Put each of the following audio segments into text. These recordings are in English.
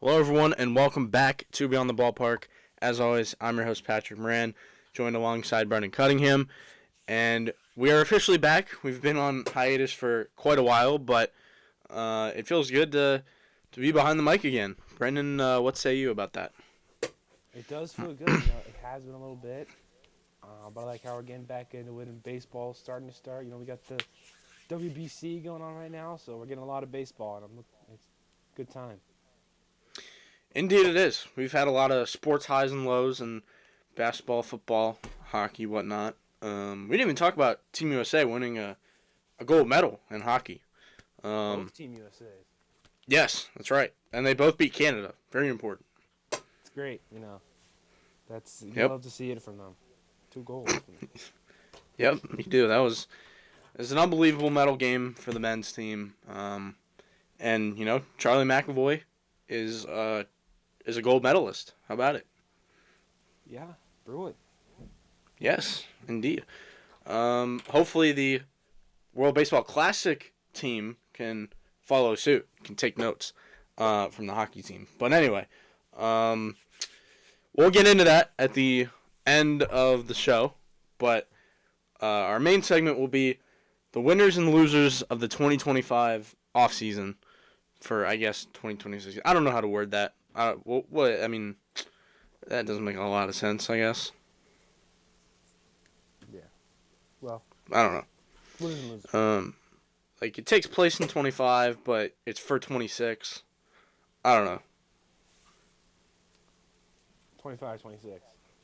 Hello, everyone, and welcome back to Beyond the Ballpark. As always, I'm your host, Patrick Moran, joined alongside Brendan Cunningham, and we are officially back. We've been on hiatus for quite a while, but it feels good to be behind the mic again. Brendan, what say you about that? It does feel good. It has been a little bit, but I like how we're getting back into it, and baseball starting to start. We got the WBC going on right now, so we're getting a lot of baseball, and it's a good time. Indeed it is. We've had a lot of sports highs and lows in basketball, football, hockey, whatnot. We didn't even talk about Team USA winning a gold medal in hockey. Both Team USA's. Yes, that's right. And they both beat Canada. Very important. It's great, You love to see it from them. 2 goals. Yep, you do. It was an unbelievable medal game for the men's team. And, Charlie McAvoy is a gold medalist. How about it? Yeah, brilliant. Yes, indeed. Hopefully the World Baseball Classic team can follow suit, can take notes from the hockey team. But anyway, we'll get into that at the end of the show. But our main segment will be the winners and losers of the 2025 offseason for, I guess, 2026. I don't know how to word that. That doesn't make a lot of sense, I guess. Yeah. Well, I don't know. Winners and losers. It takes place in 25, but it's for 26. I don't know. 25, 26,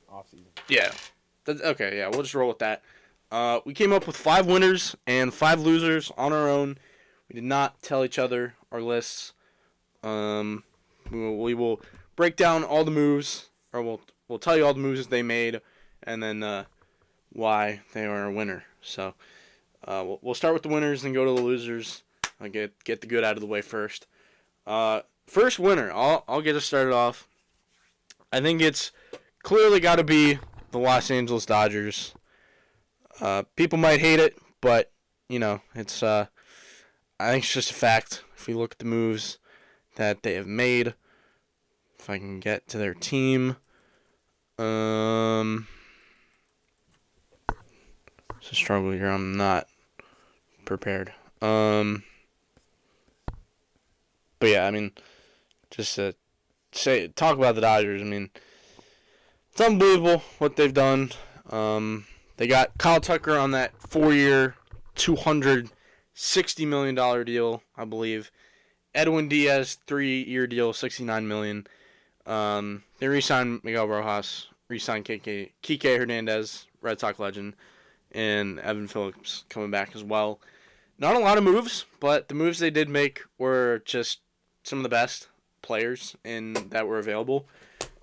off-season. Yeah. Okay, yeah, we'll just roll with that. We came up with 5 winners and 5 losers on our own. We did not tell each other our lists. We will break down all the moves, or we'll tell you all the moves they made, and then why they are a winner. So we'll start with the winners and go to the losers. I'll get the good out of the way first. First winner, I'll get us started off. I think it's clearly got to be the Los Angeles Dodgers. People might hate it, but it's I think it's just a fact. If we look at the moves that they have made, if I can get to their team, it's a struggle here. I'm not prepared. But yeah, just to talk about the Dodgers. It's unbelievable what they've done. They got Kyle Tucker on that 4-year, $260 million deal, I believe. Edwin Diaz, 3-year deal, $69 million. They re-signed Miguel Rojas, re-signed Kike Hernandez, Red Sox legend, and Evan Phillips coming back as well. Not a lot of moves, but the moves they did make were just some of the best players that were available.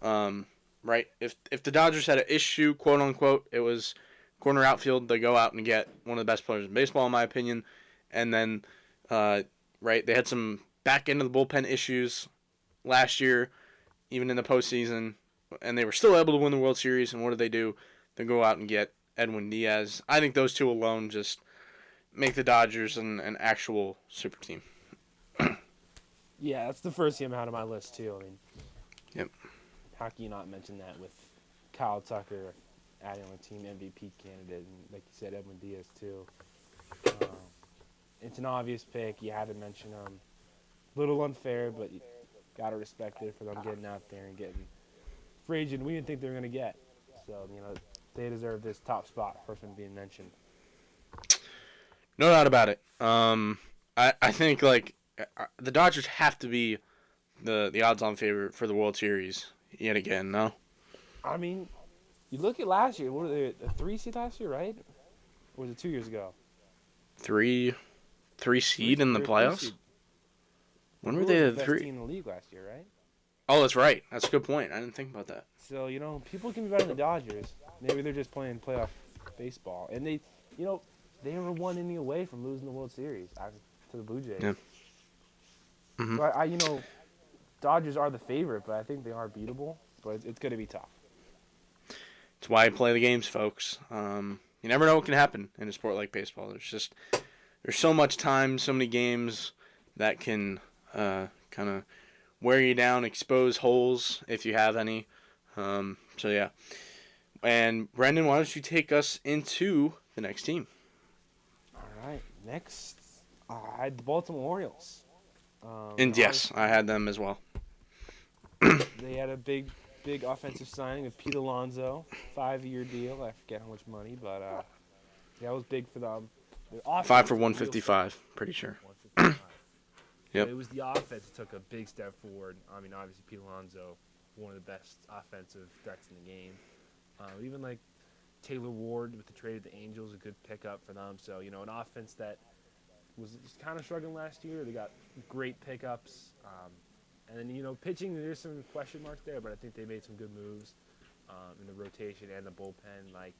Right? If the Dodgers had an issue, quote unquote, it was corner outfield. They go out and get one of the best players in baseball, in my opinion. And then, they had some back end of the bullpen issues last year, even in the postseason, and they were still able to win the World Series. And what did they do? They go out and get Edwin Diaz. I think those two alone just make the Dodgers an actual super team. Yeah, that's the first team I had on my list, too. Yep. How can you not mention that with Kyle Tucker adding on team MVP candidate, and like you said, Edwin Diaz, too. It's an obvious pick. You had to mention him. A little unfair, but you got to respect it for them getting out there and getting free agent we didn't think they were going to get. So, they deserve this top spot, first one being mentioned. No doubt about it. I think, the Dodgers have to be the odds-on favorite for the World Series yet again, no? You look at last year. What were they, a 3 seed last year, right? Or was it 2 years ago? 3 seed in the playoffs? When were they the 3? Best team in the league last year, right? Oh, that's right. That's a good point. I didn't think about that. So, people can be better than the Dodgers. Maybe they're just playing playoff baseball. And they were 1 inning away from losing the World Series to the Blue Jays. Yeah. Mm-hmm. So, Dodgers are the favorite, but I think they are beatable. But it's going to be tough. It's why I play the games, folks. You never know what can happen in a sport like baseball. There's so much time, so many games that can kind of wear you down, expose holes if you have any. So yeah. And Brendan, why don't you take us into the next team? All right, next, I had the Baltimore Orioles. And yes, I had them as well. They had a big offensive signing of Pete Alonso, 5-year deal. I forget how much money, but that was big for them. The offense 5 for was real 155, pretty sure. 155. Yep. But it was the offense that took a big step forward. I mean, obviously, Pete Alonso, one of the best offensive threats in the game. Even like Taylor Ward with the trade of the Angels, a good pickup for them. So, you know, an offense that was just kind of struggling last year. They got great pickups. And then, you know, pitching, there's some question marks there, but I think they made some good moves in the rotation and the bullpen, like,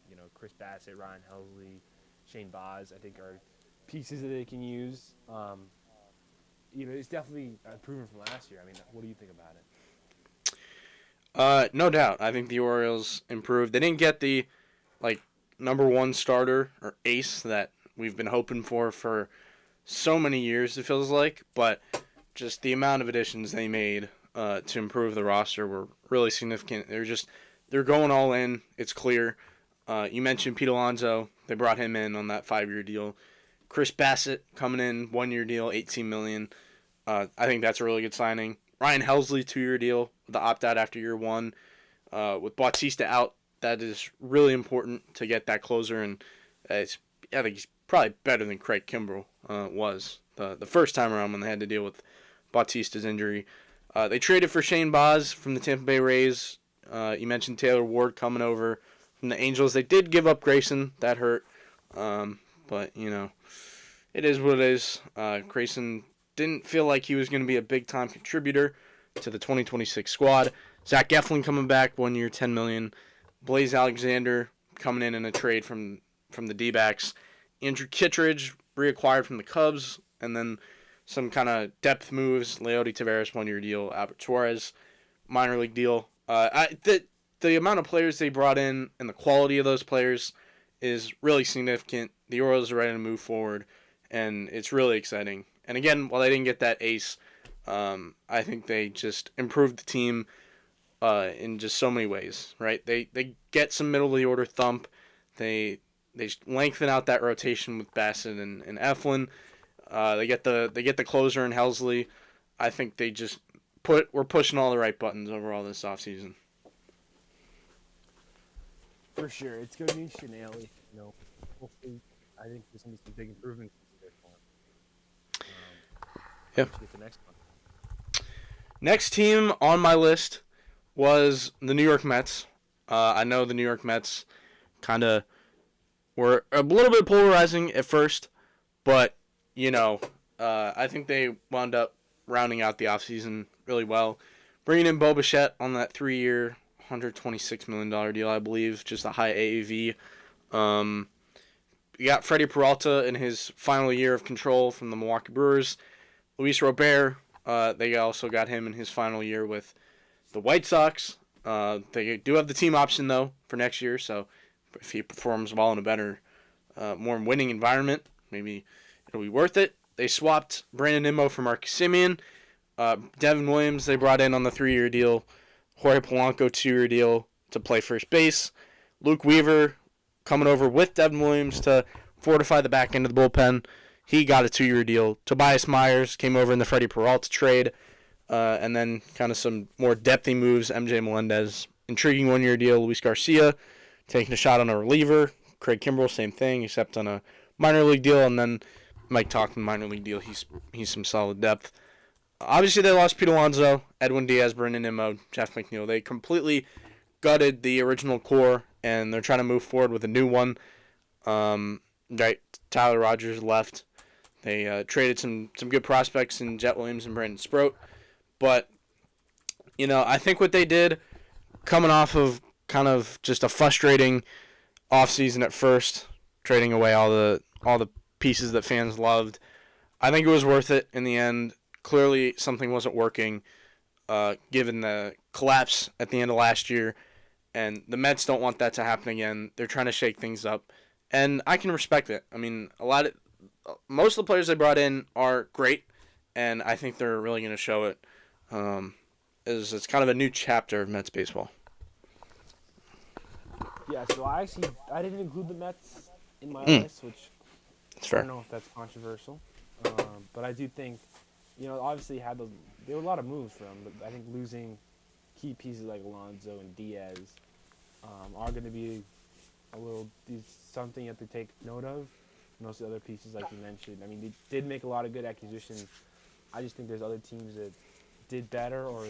you know, Chris Bassett, Ryan Helsley, Shane Baz, I think are pieces that they can use. You know, it's definitely improvement from last year. I mean, what do you think about it? No doubt. I think the Orioles improved. They didn't get the, like, number one starter or ace that we've been hoping for so many years, it feels like, but just the amount of additions they made to improve the roster were really significant. They're going all in. It's clear. You mentioned Pete Alonso. They brought him in on that 5-year deal. Chris Bassett coming in, 1-year deal, $18 million. I think that's a really good signing. Ryan Helsley, 2-year deal with the opt-out after year 1. With Bautista out, that is really important to get that closer, and I think he's probably better than Craig Kimbrell was the first time around when they had to deal with Bautista's injury. They traded for Shane Baz from the Tampa Bay Rays. You mentioned Taylor Ward coming over from the Angels. They did give up Grayson. That hurt. But, you know, it is what it is. Grayson didn't feel like he was going to be a big-time contributor to the 2026 squad. Zach Eflin coming back, 1 year, $10 million. Blaze Alexander coming in a trade from the D-backs. Andrew Kittredge reacquired from the Cubs, and then some kind of depth moves. Leody Taveras, 1-year deal. Albert Torres, minor league deal. The amount of players they brought in and the quality of those players is really significant. The Orioles are ready to move forward, and it's really exciting. And again, while they didn't get that ace, I think they just improved the team in just so many ways, right? They get some middle of the order thump. They lengthen out that rotation with Bassett and Eflin. They get the closer in Helsley. I think they just we're pushing all the right buttons overall this offseason. For sure. It's going to be Shanaley. You know, hopefully, I think there's going to be some big improvements there for him. Yeah. Let's get the next one. Next team on my list was the New York Mets. I know the New York Mets kind of were a little bit polarizing at first, but, you know, I think they wound up rounding out the offseason really well. Bringing in Bo Bichette on that 3-year, $126 million deal, I believe, just a high AAV. You got Freddie Peralta in his final year of control from the Milwaukee Brewers. Luis Robert, they also got him in his final year with the White Sox. They do have the team option, though, for next year, so if he performs well in a better, more winning environment, maybe it'll be worth it. They swapped Brandon Nimmo for Marcus Semien. Devin Williams they brought in on the 3-year deal. Jorge Polanco 2-year deal to play first base. Luke Weaver coming over with Devin Williams to fortify the back end of the bullpen. He got a 2-year deal. Tobias Myers came over in the Freddie Peralta trade. And then kind of some more depthy moves. MJ Melendez, intriguing 1-year deal. Luis Garcia taking a shot on a reliever. Craig Kimbrell, same thing, except on a minor league deal. And then Mike Tauchman, minor league deal. He's some solid depth. Obviously, they lost Pete Alonso, Edwin Diaz, Brendan Nimmo, Jeff McNeil. They completely gutted the original core, and they're trying to move forward with a new one. Right, Tyler Rogers left. They traded some good prospects in Jet Williams and Brandon Sproat. But, you know, I think what they did, coming off of kind of just a frustrating offseason at first, trading away all the pieces that fans loved, I think it was worth it in the end. Clearly, something wasn't working, given the collapse at the end of last year, and the Mets don't want that to happen again. They're trying to shake things up, and I can respect it. I mean, most of the players they brought in are great, and I think they're really going to show it It's kind of a new chapter of Mets baseball. Yeah, so I didn't include the Mets in my Mm, list, which that's I fair. don't know if that's controversial, but I do think, obviously there were a lot of moves for them, but I think losing key pieces like Alonso and Diaz are going to be something you have to take note of. And also other pieces like you mentioned. I mean, they did make a lot of good acquisitions. I just think there's other teams that did better, or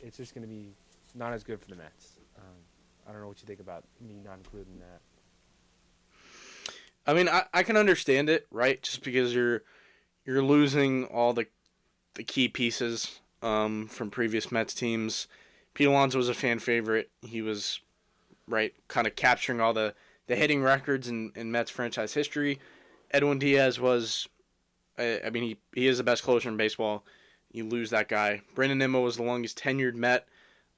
it's just going to be not as good for the Mets. I don't know what you think about me not including that. I mean, I can understand it, right? Just because you're losing all the key pieces from previous Mets teams. Pete Alonso was a fan favorite. He was right, kind of capturing all the hitting records in Mets franchise history. Edwin Diaz was, I mean, he is the best closer in baseball. You lose that guy. Brandon Nimmo was the longest tenured Met,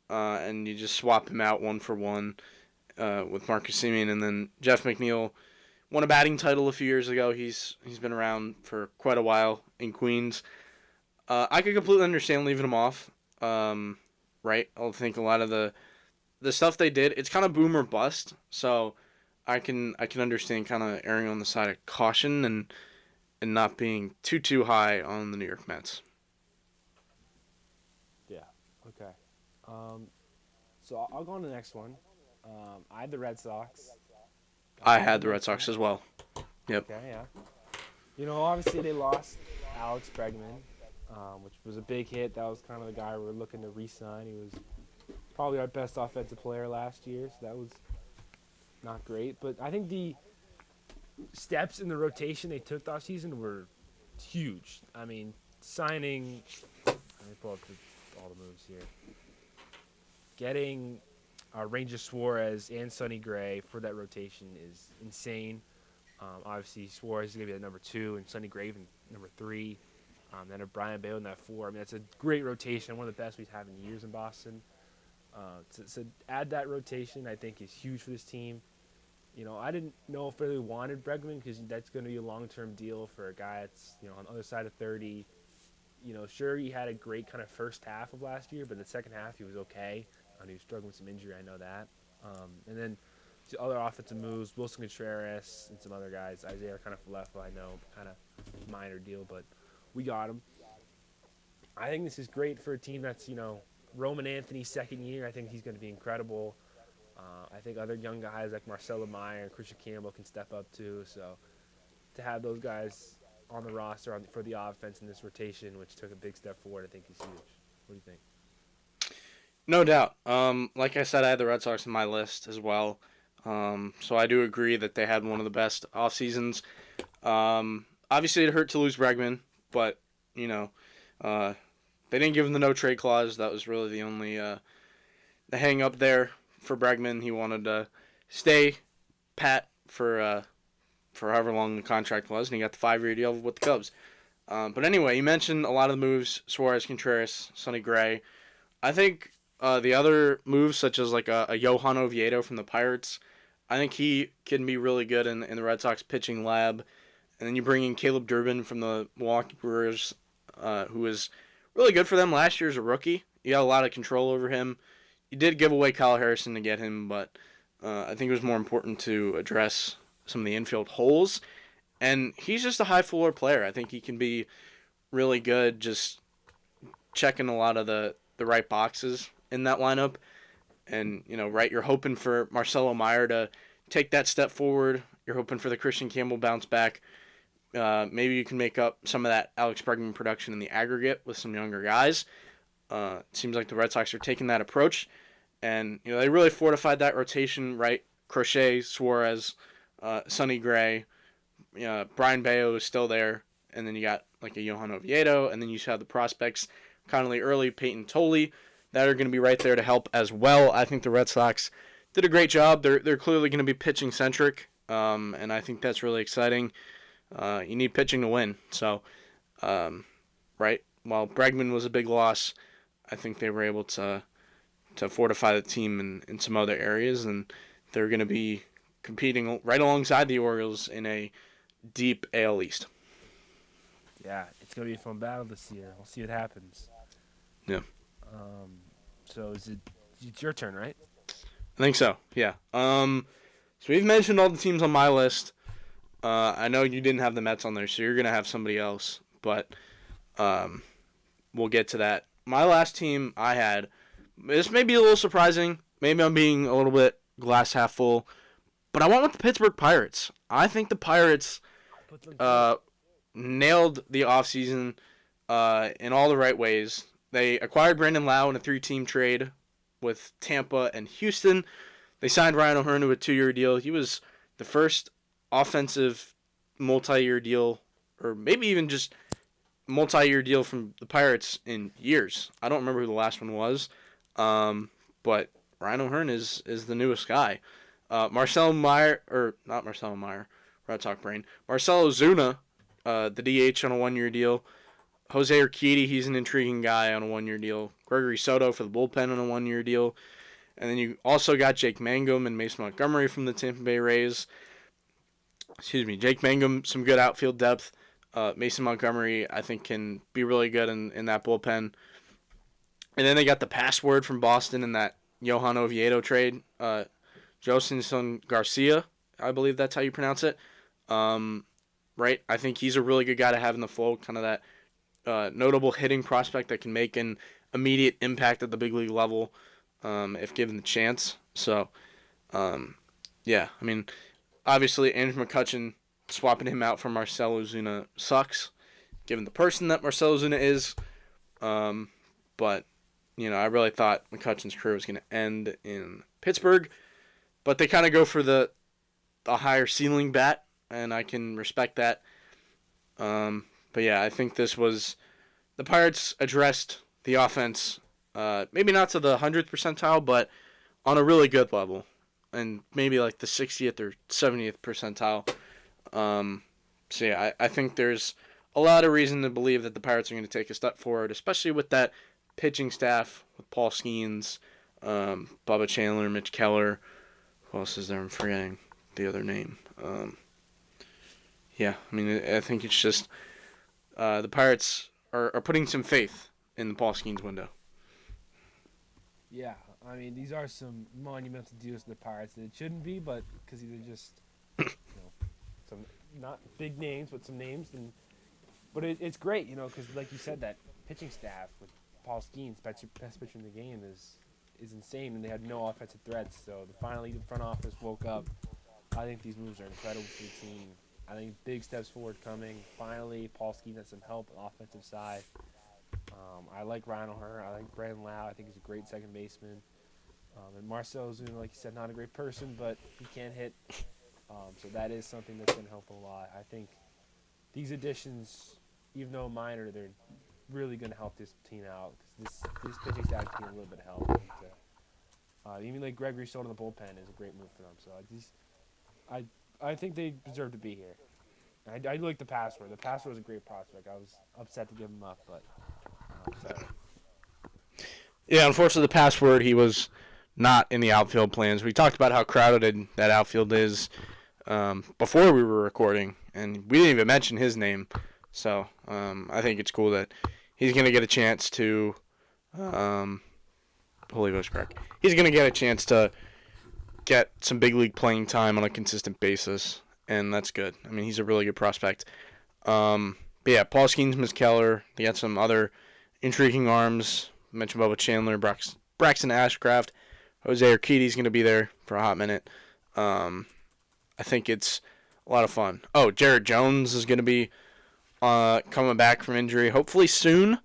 and you just swap him out one for one with Marcus Semien, and then Jeff McNeil won a batting title a few years ago. He's been around for quite a while in Queens. I could completely understand leaving him off. Right, I think a lot of the stuff they did, it's kind of boom or bust. So I can understand kind of erring on the side of caution and not being too high on the New York Mets. Yeah. Okay. Um, so I'll go on to the next one. I had the Red Sox. I As I had the Red mentioned. Sox as well. Yep. Okay. Yeah. Obviously they lost Alex Bregman, which was a big hit. That was kind of the guy we were looking to re-sign. He was probably our best offensive player last year, so that was not great. But I think the steps in the rotation they took off season were huge. I mean, signing. Let me pull up all the moves here. Getting Ranger Suarez and Sonny Gray for that rotation is insane. Obviously, Suarez is going to be at number 2 and Sonny Gray in number 3. Then a Brian Bale in that 4. I mean, that's a great rotation, one of the best we've had in years in Boston. To add that rotation, I think, is huge for this team. I didn't know if they really wanted Bregman because that's going to be a long-term deal for a guy that's, on the other side of 30. Sure, he had a great kind of first half of last year, but the second half he was okay. He was struggling with some injury, I know that. And then the other offensive moves, Wilson Contreras and some other guys. Isaiah kind of Falefa, I know, kind of minor deal, but we got him. I think this is great for a team that's, Roman Anthony's second year. I think he's going to be incredible. I think other young guys like Marcelo Meyer and Christian Campbell can step up too. So to have those guys on the roster for the offense in this rotation, which took a big step forward, I think is huge. What do you think? No doubt. Like I said, I had the Red Sox in my list as well. So I do agree that they had one of the best off seasons. Obviously, it hurt to lose Bregman, but they didn't give him the no trade clause. That was really the only the hang up there for Bregman. He wanted to stay pat for however long the contract was, and he got the 5-year deal with the Cubs. But anyway, you mentioned a lot of the moves: Suarez, Contreras, Sonny Gray. I think the other moves, such as like a Johan Oviedo from the Pirates, I think he can be really good in the Red Sox pitching lab. And then you bring in Caleb Durbin from the Milwaukee Brewers, who was really good for them last year as a rookie. You got a lot of control over him. You did give away Kyle Harrison to get him, but I think it was more important to address some of the infield holes. And he's just a high floor player. I think he can be really good just checking a lot of the right boxes in that lineup. And, right, you're hoping for Marcelo Meyer to take that step forward. You're hoping for the Christian Campbell bounce back. Maybe you can make up some of that Alex Bregman production in the aggregate with some younger guys. It seems like the Red Sox are taking that approach. And, they really fortified that rotation, right? Crochet, Suarez, Sonny Gray, Brian Bayo is still there. And then you got like a Johan Oviedo. And then you have the prospects, Connolly Early, Peyton Tolley, that are going to be right there to help as well. I think the Red Sox did a great job. They're clearly going to be pitching centric, and I think that's really exciting. You need pitching to win. So, right, while Bregman was a big loss, I think they were able to fortify the team in some other areas, and they're going to be competing right alongside the Orioles in a deep AL East. Yeah, it's going to be a fun battle this year. We'll see what happens. Yeah. So it's your turn, right? I think so. Yeah. So we've mentioned all the teams on my list. I know you didn't have the Mets on there, so you're gonna have somebody else, but we'll get to that. My last team I had. This may be a little surprising. Maybe I'm being a little bit glass half full, but I went with the Pittsburgh Pirates. I think the Pirates Put them nailed the offseason in all the right ways. They acquired Brandon Lau in a 3-team trade with Tampa and Houston. They signed Ryan O'Hearn to a 2-year deal. He was the first offensive multi-year deal, or maybe even just multi-year deal from the Pirates in years. I don't remember who the last one was, but Ryan O'Hearn is the newest guy. Marcelo Meyer, or not Marcelo Meyer, Red Sox brain. Marcelo Ozuna, the DH on a 1-year deal. Jose Urquidy, he's an intriguing guy on a 1-year deal. Gregory Soto for the bullpen on a 1-year deal. And then you also got Jake Mangum and Mason Montgomery from the Tampa Bay Rays. Jake Mangum, some good outfield depth. Mason Montgomery, I think, can be really good in that bullpen. And then they got the password from Boston in that Johan Oviedo trade. Josinson Garcia, I believe that's how you pronounce it. Right? I think he's a really good guy to have in the fold, kind of that notable hitting prospect that can make an immediate impact at the big league level if given the chance. So, yeah, I mean, obviously Andrew McCutchen, swapping him out for Marcell Ozuna sucks, given the person that Marcell Ozuna is. But, I really thought McCutchen's career was going to end in Pittsburgh. But they kind of go for the higher ceiling bat, and I can respect that. But yeah, I think this was the Pirates addressed the offense, maybe not to the 100th percentile, but on a really good level, and maybe like the 60th or 70th percentile. So yeah, I think there's a lot of reason to believe that the Pirates are going to take a step forward, especially with that pitching staff with Paul Skeens, Bubba Chandler, Mitch Keller. Who else is there? I'm forgetting the other name. Yeah, I mean, I think it's just the Pirates are putting some faith in the Paul Skeens window. Yeah, I mean, these are some monumental deals to the Pirates that it shouldn't be, but because these are just, some not big names, but some names. But it's great, because like you said, that pitching staff with Paul Skeens, best pitcher in the game, is insane, and they had no offensive threats. So finally the front office woke up. I think these moves are incredible for the team. I think big steps forward coming. Finally, Paul Skeens has some help on the offensive side. I like Ryan O'Hearn. I like Brandon Lau. I think he's a great second baseman. And Marcell Ozuna, like you said, not a great person, but he can hit. So that is something that's going to help a lot. I think these additions, even though minor, they're really going to help this team out. Because this pitching staff can need a little bit of help. And, even like Gregory Soto in the bullpen is a great move for them. So I think they deserve to be here. I like the password. The password was a great prospect. I was upset to give him up, but sorry. Yeah, unfortunately, the password, he was not in the outfield plans. We talked about how crowded that outfield is before we were recording, and we didn't even mention his name. So I think it's cool that he's going to get a chance to Holy Ghost crack. He's going to get a chance to get some big league playing time on a consistent basis, and that's good. I mean, he's a really good prospect. But yeah, Paul Skeens, Mitch Keller, they got some other intriguing arms. I mentioned Bubba Chandler, Braxton Ashcraft, Jose Urquidy's going to be there for a hot minute. I think it's a lot of fun. Oh, Jared Jones is going to be coming back from injury, hopefully soon.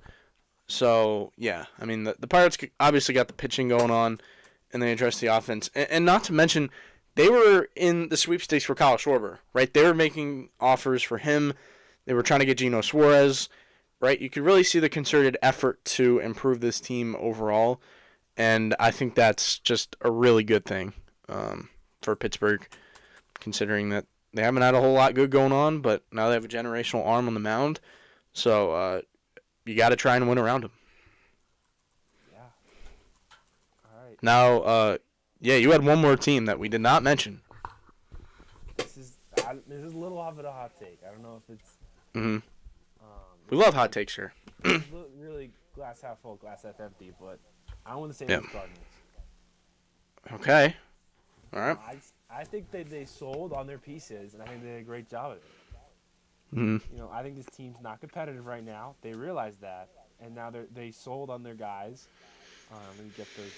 So, yeah, I mean, the Pirates obviously got the pitching going on, and they addressed the offense. And not to mention, they were in the sweepstakes for Kyle Schwarber, right? They were making offers for him. They were trying to get Geno Suarez, right? You could really see the concerted effort to improve this team overall, and I think that's just a really good thing for Pittsburgh, considering that they haven't had a whole lot good going on, but now they have a generational arm on the mound. So you got to try and win around him. Yeah. All right. Now, yeah, you had one more team that we did not mention. This is a little of a hot take. I don't know if it's. Mm-hmm. We love hot takes here. Really, glass half full, glass half empty, but I want to say Yep. those Cardinals. Okay. All right. I think they sold on their pieces, and I think they did a great job of it. Mm-hmm. I think this team's not competitive right now. They realize that, and now they sold on their guys. Let me get those.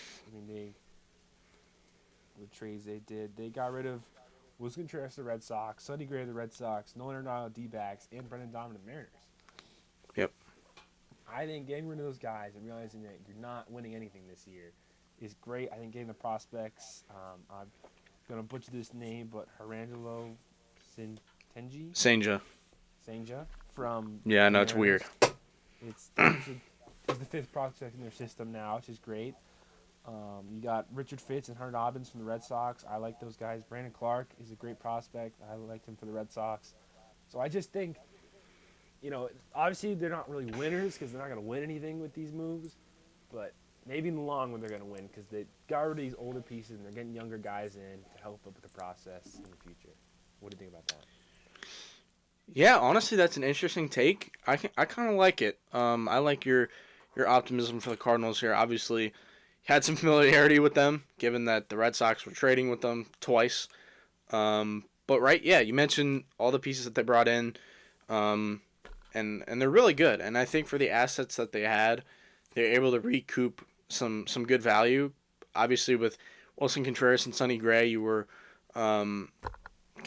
The trades they did. They got rid of Willson Contreras, the Red Sox, Sonny Gray, the Red Sox, Nolan Arenado, D-backs, and Brendan Donovan, the Mariners. Yep. I think getting rid of those guys and realizing that you're not winning anything this year is great. I think getting the prospects. I'm gonna butcher this name, but Harangelo Senja. Senja from. Yeah, I know the it's Mariners. weird. He's the fifth prospect in their system now, which is great. You got Richard Fitz and Hunter Dobbins from the Red Sox. I like those guys. Brandon Clark is a great prospect. I liked him for the Red Sox. So I just think, obviously they're not really winners because they're not going to win anything with these moves. But maybe in the long run they're going to win because they got rid of these older pieces and they're getting younger guys in to help up with the process in the future. What do you think about that? Yeah, honestly, that's an interesting take. I kind of like it. I like your optimism for the Cardinals here. Obviously, had some familiarity with them, given that the Red Sox were trading with them twice. But right, yeah, you mentioned all the pieces that they brought in, and they're really good. And I think for the assets that they had, they're able to recoup some good value. Obviously, with Willson Contreras and Sonny Gray, you were kind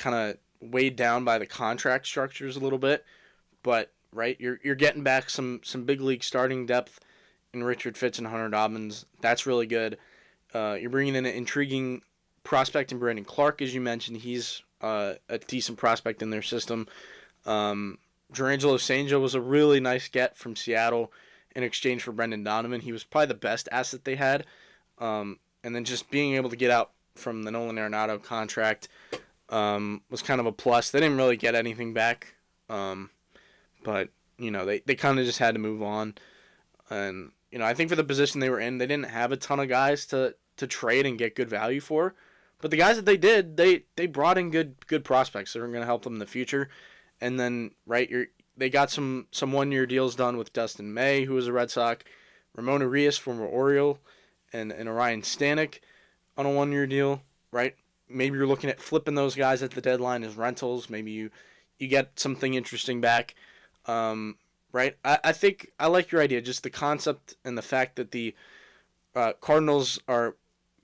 of weighed down by the contract structures a little bit, but right, you're getting back some big league starting depth in Richard Fitz and Hunter Dobbins. That's really good. You're bringing in an intriguing prospect in Brandon Clark, as you mentioned. He's a decent prospect in their system. Jarangelo Sanjo was a really nice get from Seattle in exchange for Brendan Donovan. He was probably the best asset they had. And then just being able to get out from the Nolan Arenado contract was kind of a plus. They didn't really get anything back, but they kind of just had to move on. And I think for the position they were in, they didn't have a ton of guys to trade and get good value for. But the guys that they did, they brought in good prospects that are going to help them in the future. And then they got some 1-year deals done with Dustin May, who was a Red Sox, Ramon Urias, former Oriole, and Orion Stanek on a 1-year deal. Right. Maybe you're looking at flipping those guys at the deadline as rentals. Maybe you get something interesting back. Right? I think I like your idea, just the concept and the fact that the Cardinals are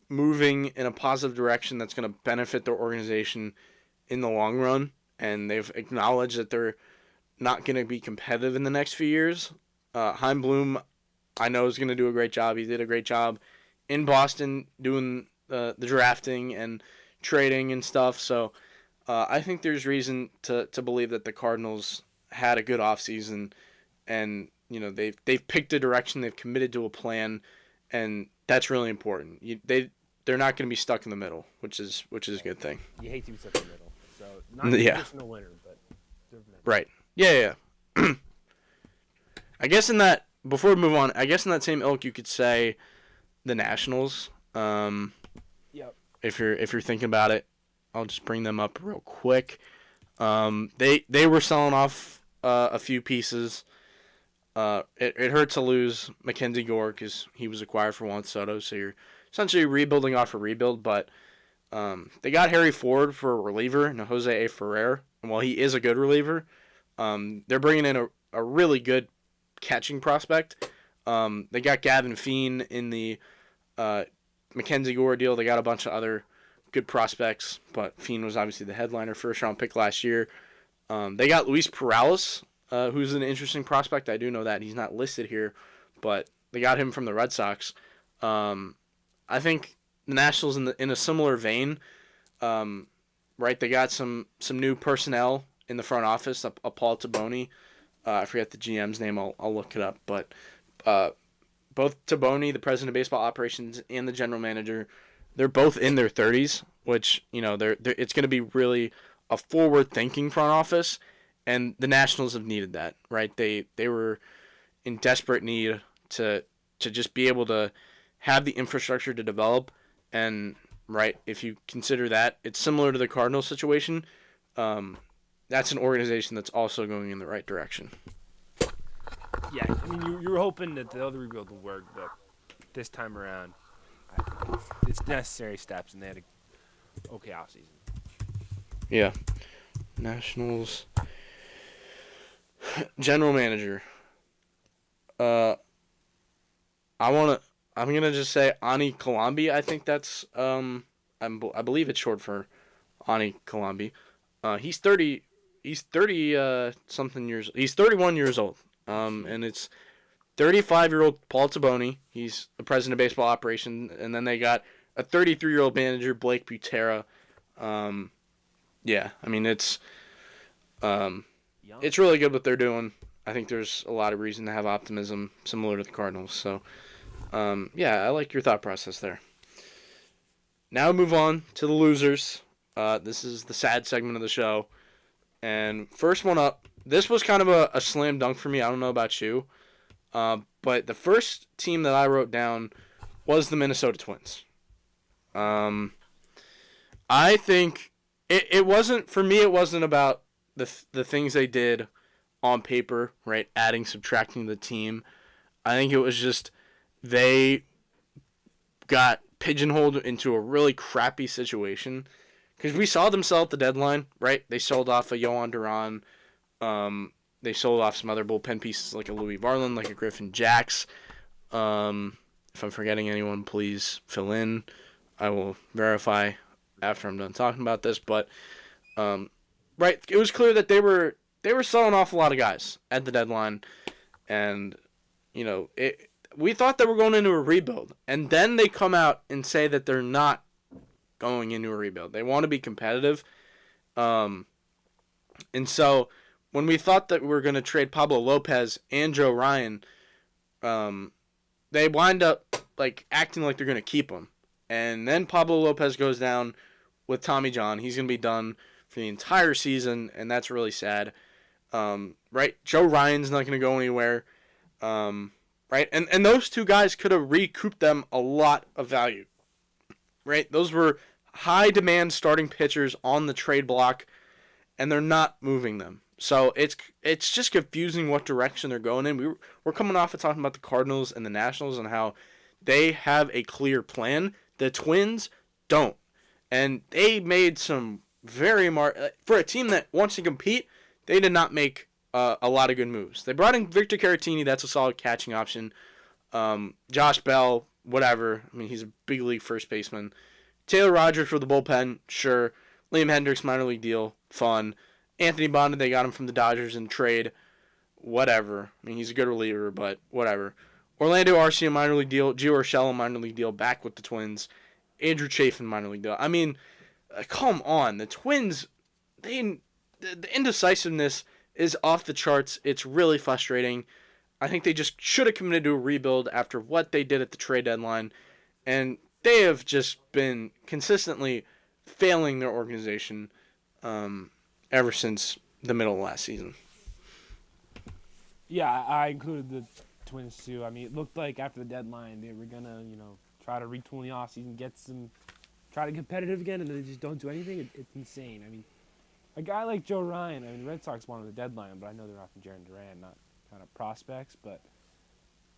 moving in a positive direction that's going to benefit their organization in the long run, and they've acknowledged that they're not going to be competitive in the next few years. Chaim Bloom, I know, is going to do a great job. He did a great job in Boston doing the drafting and trading and stuff. So I think there's reason to believe that the Cardinals had a good offseason, and they've picked a direction, they've committed to a plan, and that's really important. They're not going to be stuck in the middle, which is a good thing. You hate to be stuck in the middle, so not a traditional winner, but right. Yeah. I guess before we move on, I guess in that same ilk, you could say the Nationals. Yep. If you're thinking about it, I'll just bring them up real quick. They were selling off a few pieces. It hurt to lose Mackenzie Gore because he was acquired for Juan Soto, so you're essentially rebuilding off a rebuild. But they got Harry Ford for a reliever and Jose A. Ferrer, and while he is a good reliever, they're bringing in a really good catching prospect. They got Gavin Feen in the Mackenzie Gore deal. They got a bunch of other good prospects, but Feen was obviously the headliner, first-round pick last year. They got Luis Perales, who's an interesting prospect. I do know that. He's not listed here, but they got him from the Red Sox. I think the Nationals in a similar vein, right? They got some new personnel in the front office. Paul Taboni, I forget the GM's name. I'll look it up, but both Taboni, the president of baseball operations, and the general manager, they're both in their 30s, which it's going to be really a forward-thinking front office, and the Nationals have needed that, right? They were in desperate need to just be able to have the infrastructure to develop, and right, if you consider that, it's similar to the Cardinals situation. That's an organization that's also going in the right direction. Yeah, I mean, you were hoping that the other rebuild would work, but this time around, I think it's necessary steps, and they had a okay offseason. Yeah. Nationals general manager. Uh, I'm gonna just say Ani Kalambi. I think that's I believe it's short for Ani Kalambi. He's 30. He's 30 something years. He's 31 years old. And it's 35-year-old Paul Taboni. He's the president of baseball operations, and then they got a 33-year-old manager Blake Butera. Yeah, I mean it's really good what they're doing. I think there's a lot of reason to have optimism, similar to the Cardinals. So, yeah, I like your thought process there. Now we move on to the losers. This is the sad segment of the show. And first one up, this was kind of a slam dunk for me. I don't know about you. But the first team that I wrote down was the Minnesota Twins. I think it wasn't, for me, it wasn't about the things they did on paper, right? Adding, subtracting the team. I think it was just they got pigeonholed into a really crappy situation. Because we saw them sell at the deadline, right? They sold off a Yohan Duran. They sold off some other bullpen pieces like a Louis Varland, like a Griffin Jax. If I'm forgetting anyone, please fill in. I will verify after I'm done talking about this. But, right, it was clear that they were selling off a lot of guys at the deadline. And, you know, we thought they were going into a rebuild. And then they come out and say that they're not going into a rebuild. They want to be competitive. And so when we thought that we were going to trade Pablo Lopez and Joe Ryan, they wind up like acting like they're going to keep him. And then Pablo Lopez goes down with Tommy John. He's going to be done for the entire season, and that's really sad. Right? Joe Ryan's not going to go anywhere. Right? And those two guys could have recouped them a lot of value. Right? Those were high demand starting pitchers on the trade block, and they're not moving them. So it's just confusing what direction they're going in. We're coming off of talking about the Cardinals and the Nationals and how they have a clear plan. The Twins don't. And they made some for a team that wants to compete, they did not make a lot of good moves. They brought in Victor Caratini. That's a solid catching option. Josh Bell, whatever. I mean, he's a big league first baseman. Taylor Rogers for the bullpen, sure. Liam Hendricks, minor league deal, fun. Anthony Bond, they got him from the Dodgers in trade, whatever. I mean, he's a good reliever, but whatever. Orlando Arcia, minor league deal. Gio Urshela, minor league deal, back with the Twins. Andrew Chafin, minor league deal. I mean, come on. The Twins, the indecisiveness is off the charts. It's really frustrating. I think they just should have committed to a rebuild after what they did at the trade deadline. And they have just been consistently failing their organization ever since the middle of last season. Yeah, I included the Twins too. I mean, it looked like after the deadline they were gonna, try to retool the offseason, try to get competitive again, and they just don't do anything. It's insane. I mean, a guy like Joe Ryan. I mean, the Red Sox wanted the deadline, but I know they're not from Jarren Duran, not kind of prospects. But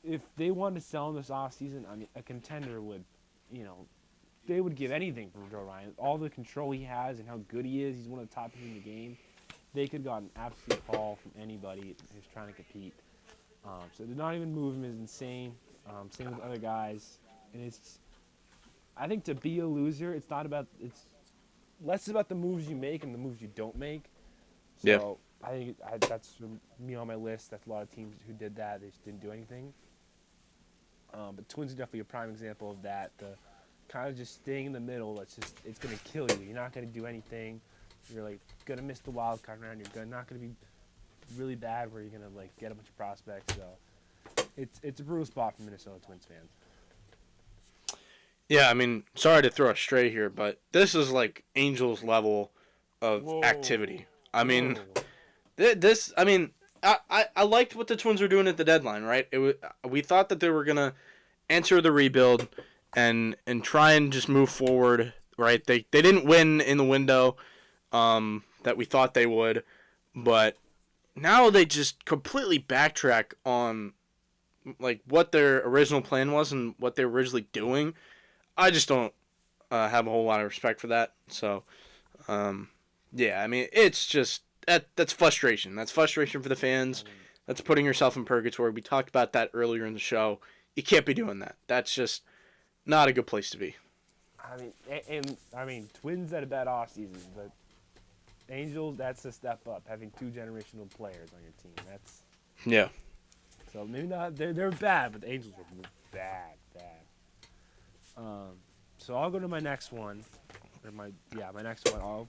if they wanted to sell him this offseason, I mean, a contender would, they would give anything for Joe Ryan. All the control he has and how good he is, he's one of the top pitchers in the game. They could have gotten an absolute haul from anybody who's trying to compete. So to not even move him is insane. Same with other guys. And I think to be a loser, it's less about the moves you make and the moves you don't make. So Yeah. I think that's me on my list. That's a lot of teams who did that. They just didn't do anything. But Twins are definitely a prime example of that. The kind of just staying in the middle. It's going to kill you. You're not going to do anything. You're going to miss the wild card round. You're not going to be really bad where you're going to get a bunch of prospects. So it's a brutal spot for Minnesota Twins fans. Yeah, I mean, sorry to throw a stray here, but this is like Angels level of activity. I mean, I liked what the Twins were doing at the deadline, right? We thought that they were gonna enter the rebuild and try and just move forward, right? They didn't win in the window that we thought they would, but now they just completely backtrack on like what their original plan was and what they were originally doing. I just don't have a whole lot of respect for that. So, yeah, I mean, it's just that's frustration. That's frustration for the fans. That's putting yourself in purgatory. We talked about that earlier in the show. You can't be doing that. That's just not a good place to be. I mean, Twins had a bad offseason, but Angels, that's a step up. Having 2 generational players on your team, that's Yeah. so maybe not. They're bad, but the Angels were bad. So I'll go to my next one. My next one.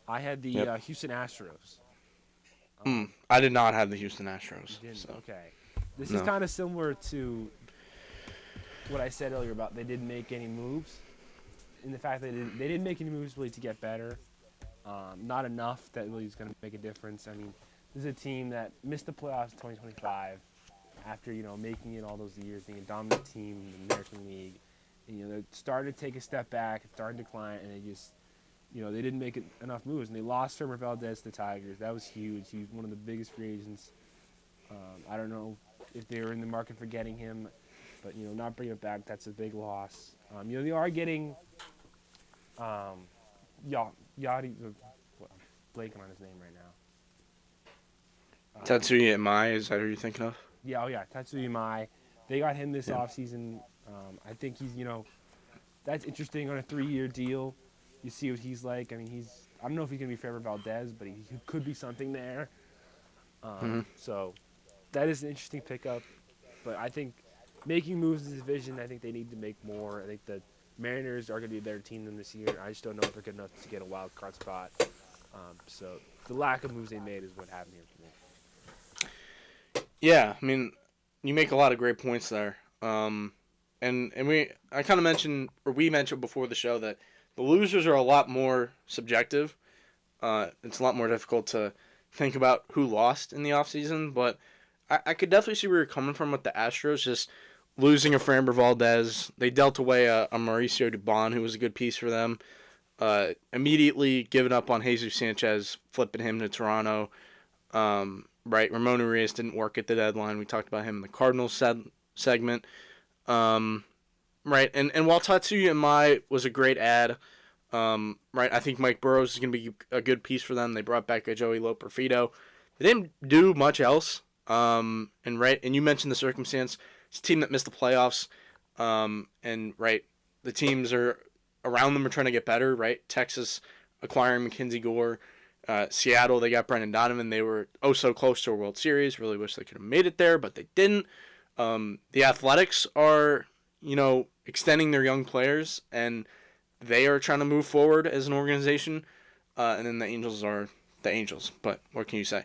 I had the Houston Astros. I did not have the Houston Astros. So. Okay. This is kind of similar to what I said earlier about they didn't make any moves. In the fact that they didn't make any moves really to get better. Not enough that really is going to make a difference. I mean, this is a team that missed the playoffs in 2025 after, making it all those years, being a dominant team in the American League. And, they started to take a step back, started to decline, and they just, they didn't make enough moves. And they lost Framber Valdez to the Tigers. That was huge. He was one of the biggest free agents. I don't know if they were in the market for getting him, but, not bringing it back, that's a big loss. They are getting Yachty, I'm blanking on his name right now. Tatsuya Imai, is that who you're thinking of? Yeah, Tatsuya Imai. They got him this offseason. I think he's, that's interesting on a 3-year deal. You see what he's like. I mean, I don't know if he's going to be Framber Valdez, but he could be something there. So that is an interesting pickup. But I think making moves in the division, I think they need to make more. I think the Mariners are going to be a better team than this year. I just don't know if they're good enough to get a wild card spot. So the lack of moves they made is what happened here for me. Yeah, I mean, you make a lot of great points there. And I kind of mentioned, or we mentioned before the show, that the losers are a lot more subjective. It's a lot more difficult to think about who lost in the offseason, but I could definitely see where you're coming from with the Astros, just losing a Framber Valdez. They dealt away a Mauricio Dubon, who was a good piece for them. Immediately giving up on Jesus Sanchez, flipping him to Toronto. Right, Ramon Urias didn't work at the deadline. We talked about him in the Cardinals segment. Right, and while Tatsuya Imai was a great ad, right, I think Mike Burrows is going to be a good piece for them. They brought back a Joey Loperfido. They didn't do much else. And you mentioned the circumstance. It's a team that missed the playoffs. And right, the teams are around them are trying to get better. Right, Texas acquiring Mackenzie Gore. Seattle, they got Brendan Donovan. They were so close to a World Series. Really wish they could have made it there, but they didn't. The Athletics are, extending their young players, and they are trying to move forward as an organization. And then the Angels are the Angels. But what can you say?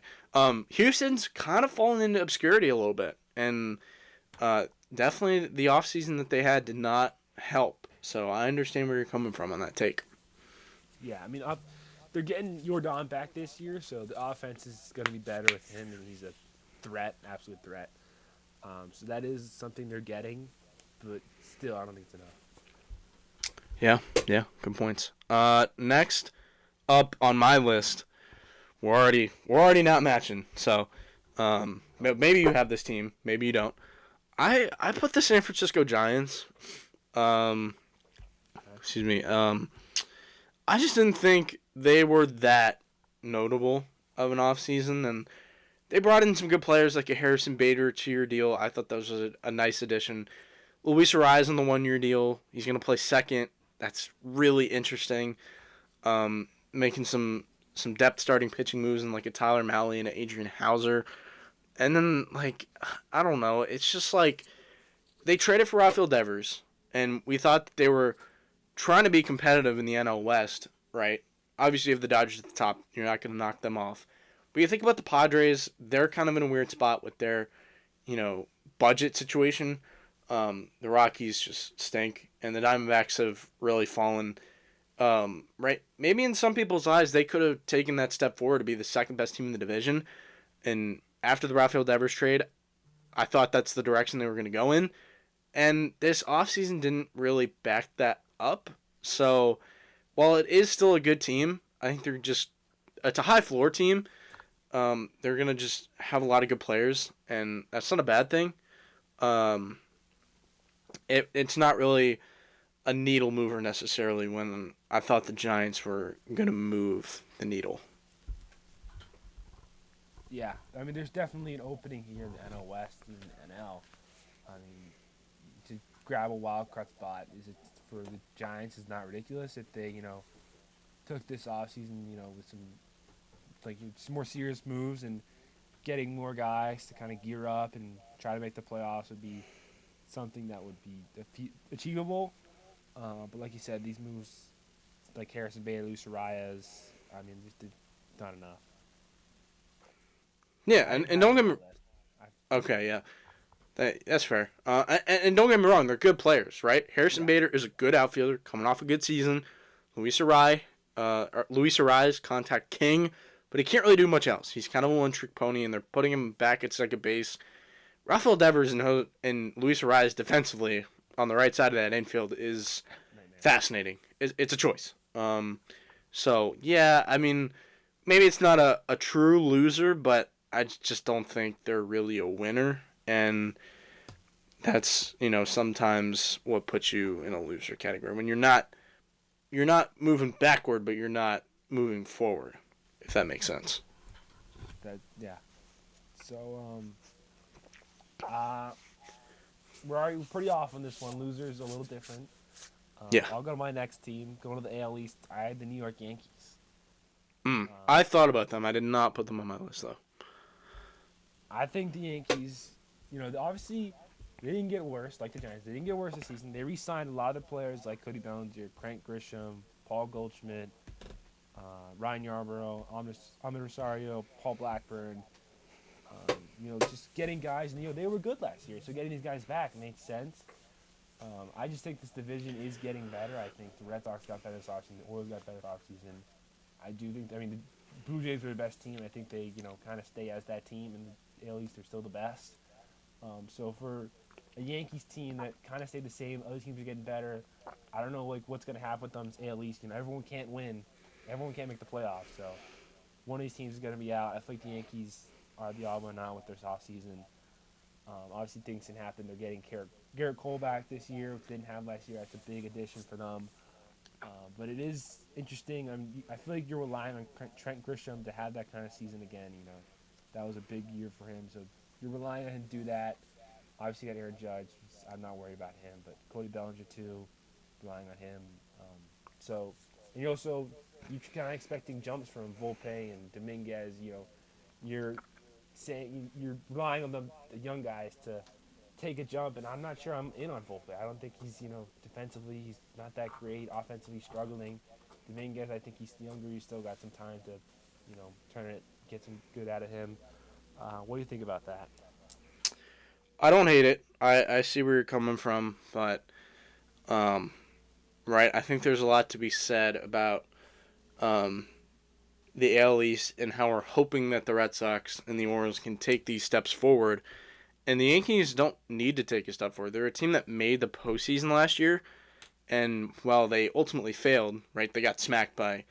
Houston's kind of fallen into obscurity a little bit, and definitely the offseason that they had did not help. So I understand where you're coming from on that take. Yeah, I mean, they're getting Jordan back this year, so the offense is going to be better with him, and he's a threat, absolute threat. So that is something they're getting, but still, I don't think it's enough. Yeah, good points. Next up on my list, we're already not matching. So, maybe you have this team, maybe you don't. I put the San Francisco Giants. Excuse me. I just didn't think they were that notable of an offseason, and they brought in some good players like a Harrison Bader 2-year deal. I thought that was a nice addition. Luis Ariz on the 1-year deal. He's going to play second. That's really interesting. Making some depth starting pitching moves in like a Tyler Mahle and an Adrian Hauser. And then, I don't know. It's just they traded for Rafael Devers, and we thought that they were trying to be competitive in the NL West, right? Obviously, you have the Dodgers at the top. You're not going to knock them off. But you think about the Padres, they're kind of in a weird spot with their, budget situation. The Rockies just stink, and the Diamondbacks have really fallen. Right? Maybe in some people's eyes, they could have taken that step forward to be the second best team in the division. And after the Rafael Devers trade, I thought that's the direction they were going to go in. And this offseason didn't really back that up. So while it is still a good team, I think it's a high floor team. they're gonna just have a lot of good players, and that's not a bad thing. Um, it's not really a needle mover necessarily when I thought the Giants were gonna move the needle. Yeah, I mean, there's definitely an opening here in the NL West and the NL. I mean, to grab a wild card spot is it for the Giants is not ridiculous if they took this offseason with some more serious moves and getting more guys to kind of gear up and try to make the playoffs would be something that would be achievable. But like you said, these moves like Harrison Bader, Luis Arias, I mean, just not enough. Yeah, I didn't and have don't them get on me. my list. Okay, yeah, that's fair. And don't get me wrong, they're good players, right? Harrison Yeah. Bader is a good outfielder coming off a good season. Luis Arias, contact king, but he can't really do much else. He's kind of a one-trick pony, and they're putting him back at second base. Rafael Devers and Luis Arias defensively on the right side of that infield is Nightmare. fascinating. It's a choice. So yeah, I mean, maybe it's not a true loser, but I just don't think they're really a winner, and that's sometimes what puts you in a loser category when you're not moving backward, but you're not moving forward, if that makes sense. That yeah. So we're pretty off on this one. Losers a little different. Yeah. I'll go to my next team. Going to the AL East. I had the New York Yankees. I thought about them. I did not put them on my list though. I think the Yankees, obviously they didn't get worse like the Giants. They didn't get worse this season. They re-signed a lot of players like Cody Bellinger, Crank Grisham, Paul Goldschmidt, Ryan Yarbrough, Ahmed Rosario, Paul Blackburn. Just getting guys, and they were good last year, so getting these guys back made sense. I just think this division is getting better. I think the Red Sox got better this offseason. The Orioles got better this offseason. I do think, the Blue Jays are the best team. I think they, kind of stay as that team, and the AL East are still the best. So for a Yankees team that kind of stayed the same, other teams are getting better. I don't know what's going to happen with them. It's AL East. Everyone can't win. Everyone can't make the playoffs. So one of these teams is going to be out. I think the Yankees are the odd one out with their offseason. Obviously, things can happen. They're getting Garrett Cole back this year, which they didn't have last year. That's a big addition for them. But it is interesting. I feel like you're relying on Trent Grisham to have that kind of season again. That was a big year for him. So you're relying on him to do that. Obviously, you got Aaron Judge. I'm not worried about him. But Cody Bellinger, too, relying on him. And you're kind of expecting jumps from Volpe and Dominguez. You're saying you're relying on the young guys to take a jump, and I'm not sure I'm in on Volpe. I don't think he's, defensively, he's not that great. Offensively, struggling. Dominguez, I think he's younger. He's still got some time to, get some good out of him. What do you think about that? I don't hate it. I see where you're coming from, but right, I think there's a lot to be said about the AL East and how we're hoping that the Red Sox and the Orioles can take these steps forward. And the Yankees don't need to take a step forward. They're a team that made the postseason last year, and while they ultimately failed, right, they got smacked by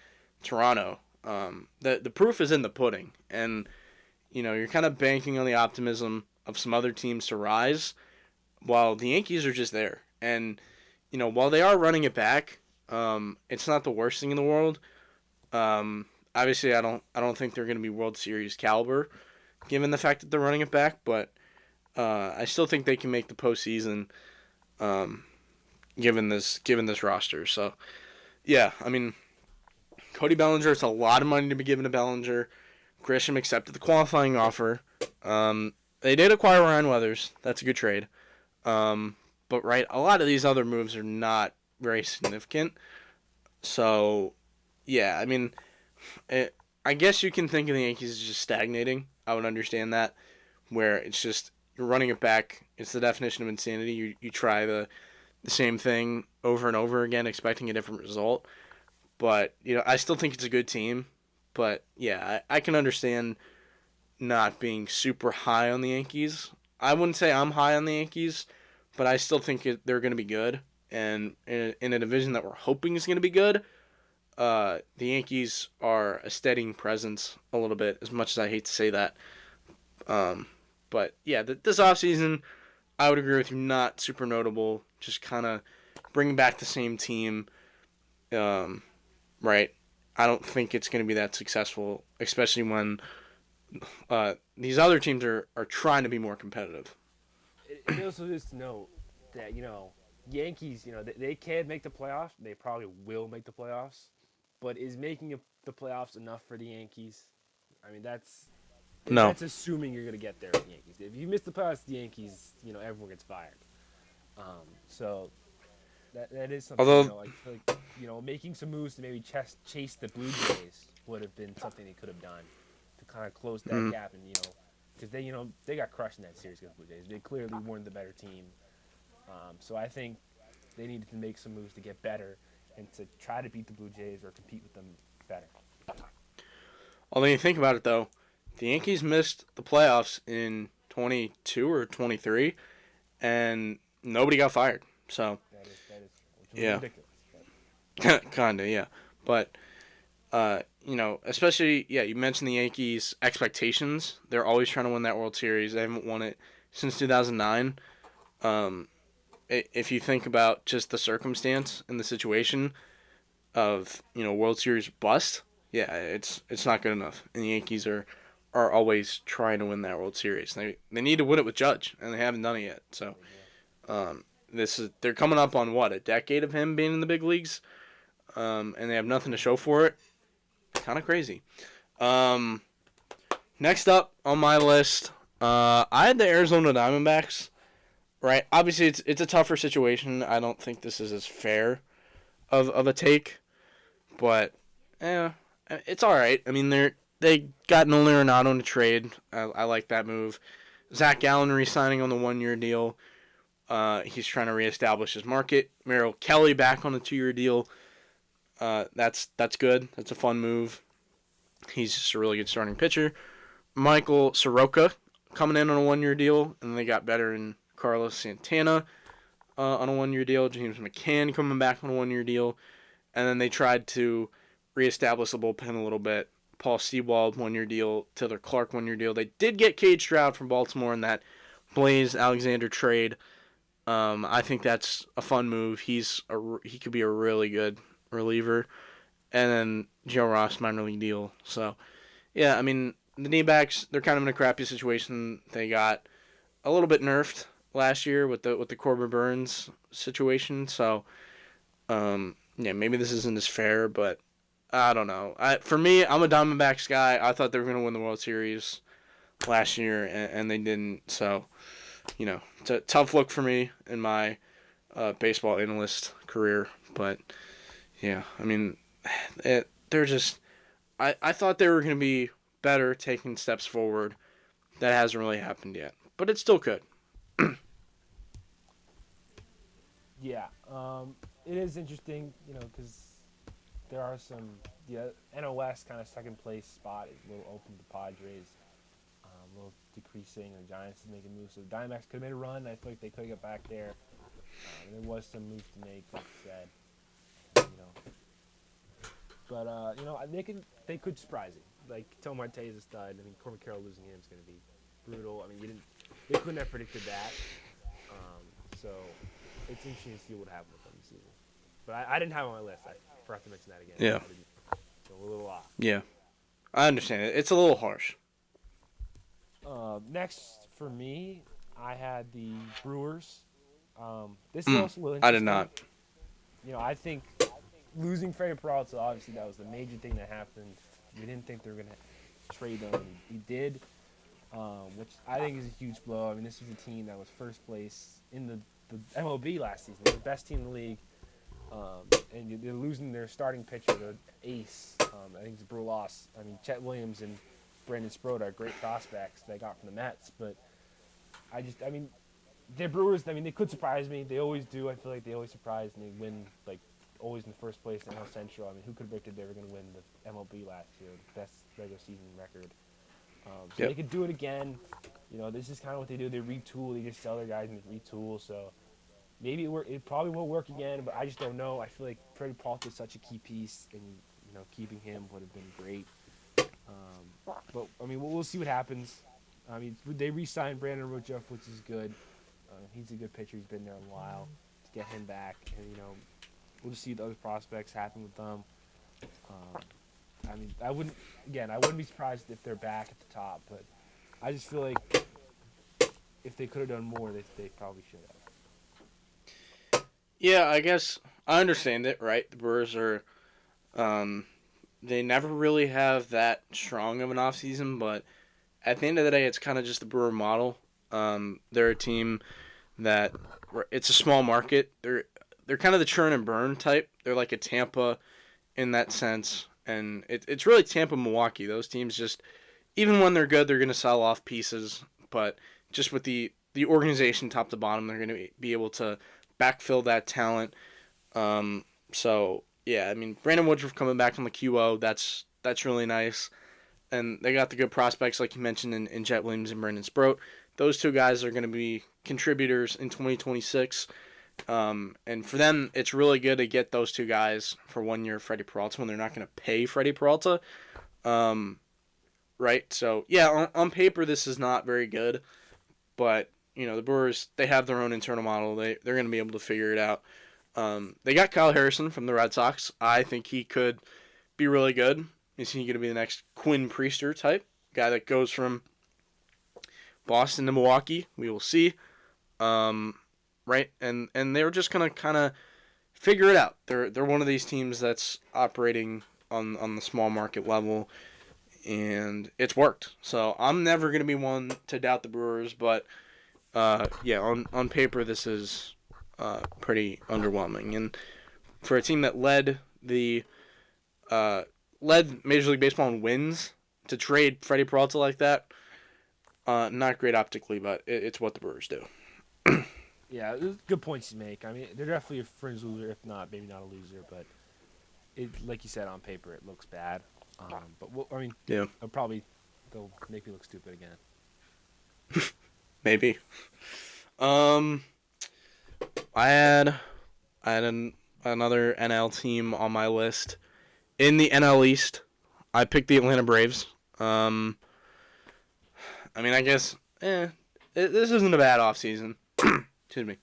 Toronto. The proof is in the pudding, and you're kind of banking on the optimism of some other teams to rise, while the Yankees are just there. And while they are running it back, it's not the worst thing in the world. Obviously, I don't think they're going to be World Series caliber, given the fact that they're running it back, but I still think they can make the postseason, given this roster. So, yeah, Cody Bellinger, it's a lot of money to be given to Bellinger. Grisham accepted the qualifying offer. They did acquire Ryan Weathers. That's a good trade. But right, a lot of these other moves are not very significant. So, yeah, I guess you can think of the Yankees as just stagnating. I would understand that, where it's just you're running it back. It's the definition of insanity. You try the same thing over and over again, expecting a different result. But I still think it's a good team. But yeah, I can understand not being super high on the Yankees. I wouldn't say I'm high on the Yankees, but I still think they're going to be good. And in a division that we're hoping is going to be good, the Yankees are a steadying presence a little bit, as much as I hate to say that. But yeah, this offseason, I would agree with you, not super notable. Just kind of bringing back the same team, right? I don't think it's going to be that successful, especially when these other teams are trying to be more competitive. It also is to note that, Yankees, they can make the playoffs. They probably will make the playoffs. But is making the playoffs enough for the Yankees? I mean, No. that's assuming you're going to get there with the Yankees. If you miss the playoffs, the Yankees, everyone gets fired. So that is something, Although, making some moves to maybe chase the Blue Jays would have been something they could have done to kind of close that gap. And, because they got crushed in that series against the Blue Jays. They clearly weren't the better team. So I think they needed to make some moves to get better and to try to beat the Blue Jays or compete with them better. although you think about it, though, the Yankees missed the playoffs in 22 or 23, and nobody got fired. So, Which was yeah. ridiculous. Kinda, yeah. But, especially, yeah, you mentioned the Yankees' expectations. They're always trying to win that World Series. They haven't won it since 2009. If you think about just the circumstance and the situation of, World Series bust, yeah, it's not good enough. And the Yankees are always trying to win that World Series. They need to win it with Judge, and they haven't done it yet. So, they're coming up on a decade of him being in the big leagues, and they have nothing to show for it. Kind of crazy. Next up on my list, I had the Arizona Diamondbacks. Right, obviously it's a tougher situation. I don't think this is as fair of a take, but it's all right. I mean, they got Nolan Arenado in a trade. I like that move. Zach Gallen re-signing on the 1-year deal. He's trying to reestablish his market. Merrill Kelly back on a 2-year deal. That's good. That's a fun move. He's just a really good starting pitcher. Michael Soroka coming in on a 1-year deal, and they got better in Carlos Santana on a 1-year deal. James McCann coming back on a 1-year deal. And then they tried to reestablish the bullpen a little bit. Paul Sewald 1-year deal. Taylor Clark 1-year deal. They did get Cade Stroud from Baltimore in that Blaze Alexander trade. I think that's a fun move. He could be a really good reliever. And then Joe Ross minor league deal. So, yeah, I mean, the D-backs, they're kind of in a crappy situation. They got a little bit nerfed last year with the Corbin Burns situation. So, maybe this isn't as fair, but I don't know. For me, I'm a Diamondbacks guy. I thought they were going to win the World Series last year, and they didn't. So, it's a tough look for me in my baseball analyst career. But, yeah, I mean, they're just – I thought they were going to be better taking steps forward. That hasn't really happened yet. But it still could. Yeah, it is interesting, because there are some NOS kind of second place spot is a little open to Padres, a little decreasing. The Giants is making moves, so the Diamondbacks could have made a run. I feel like they could have got back there. There was some moves to make, like you said, But they could surprise you. Like Tom Marte is a stud. I mean, Corbin Carroll losing him is going to be brutal. I mean, they couldn't have predicted that. So it's interesting to see what happens with them this season. But I didn't have it on my list. I forgot to mention that again. Yeah. So a little off. Yeah. I understand it. It's a little harsh. Next for me, I had the Brewers. This is also a little interesting. I did not. I think losing Freddie Peralta, obviously that was the major thing that happened. We didn't think they were going to trade him. He did, which I think is a huge blow. I mean, this was a team that was first place in the MLB last season. They were the best team in the league. And they're losing their starting pitcher, their ace. I think it's a brutal loss. I mean, Chet Williams and Brandon Sproat are great prospects they got from the Mets. But the Brewers, they could surprise me. They always do. I feel like they always surprise and they win, always in the first place in NL Central. I mean, who could have predicted they were going to win the MLB last year, the best regular season record? They could do it again. This is kind of what they do. They retool. They just sell their guys and retool. So maybe it probably will work again, but I just don't know. I feel like Freddie Peralta is such a key piece, and keeping him would have been great. But I mean, we'll see what happens. I mean, they re-signed Brandon Woodruff, which is good. He's a good pitcher. He's been there a while. To get him back, and we'll just see the other prospects happen with them. Um, I mean, I wouldn't be surprised if they're back at the top, but I just feel like if they could have done more, they probably should have. Yeah, I guess I understand it, right? The Brewers are, they never really have that strong of an offseason, but at the end of the day, it's kind of just the Brewer model. They're a team that it's a small market. They're kind of the churn and burn type. They're like a Tampa in that sense, and it's really Tampa, Milwaukee. Those teams just, even when they're good, they're going to sell off pieces, but just with the organization top to bottom, they're going to be able to backfill that talent. So yeah, I mean, Brandon Woodruff coming back on the QO, that's really nice. And they got the good prospects, like you mentioned, in Jet Williams and Brandon Sproat. Those two guys are going to be contributors in 2026. And for them, it's really good to get those two guys for 1 year, Freddie Peralta, when they're not going to pay Freddie Peralta. Right? So, yeah, on paper, this is not very good. But, the Brewers, they have their own internal model. They're going to be able to figure it out. They got Kyle Harrison from the Red Sox. I think he could be really good. Is he going to be the next Quinn Priester type? Guy that goes from Boston to Milwaukee? We will see. Right? And they're just going to kind of figure it out. They're one of these teams that's operating on the small market level, and it's worked. So I'm never going to be one to doubt the Brewers, but yeah, on paper this is pretty underwhelming. And for a team that led Major League Baseball in wins, to trade Freddie Peralta like that, not great optically, but it's what the Brewers do. Yeah, good points you make. I mean, they're definitely a fringe loser, if not maybe not a loser, but like you said, on paper it looks bad. But Yeah, they'll make me look stupid again. maybe. I had another NL team on my list. In the NL East, I picked the Atlanta Braves. I mean, I guess, this isn't a bad offseason. Excuse me.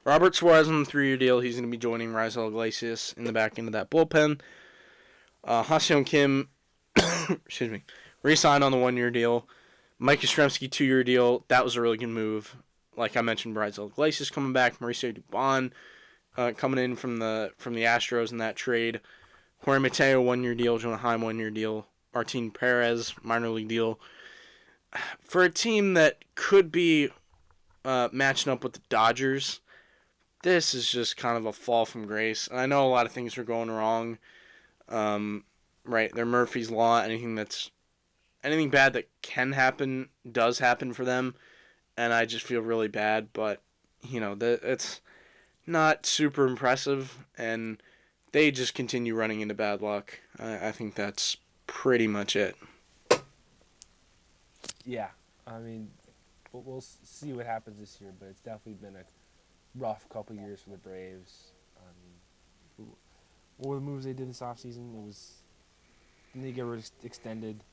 Robert Suarez on the 3-year deal. He's going to be joining Raisel Iglesias in the back end of that bullpen. Ha-Seong Kim, excuse me, re-signed on the 1-year deal. Mike Yastrzemski, 2-year deal. That was a really good move. Like I mentioned, Raisel Iglesias coming back. Mauricio Dubon coming in from the Astros in that trade. Jorge Mateo, 1-year deal. Jonah Heim, 1-year deal. Martin Perez, minor league deal. For a team that could be matching up with the Dodgers, this is just kind of a fall from grace. And I know a lot of things are going wrong. Right, they're Murphy's Law. Anything bad that can happen does happen for them. And I just feel really bad. But, it's not super impressive. And they just continue running into bad luck. I think that's pretty much it. Yeah, I mean, we'll see what happens this year, but it's definitely been a rough couple years for the Braves. I mean, what were the moves they did this offseason? Didn't they get extended?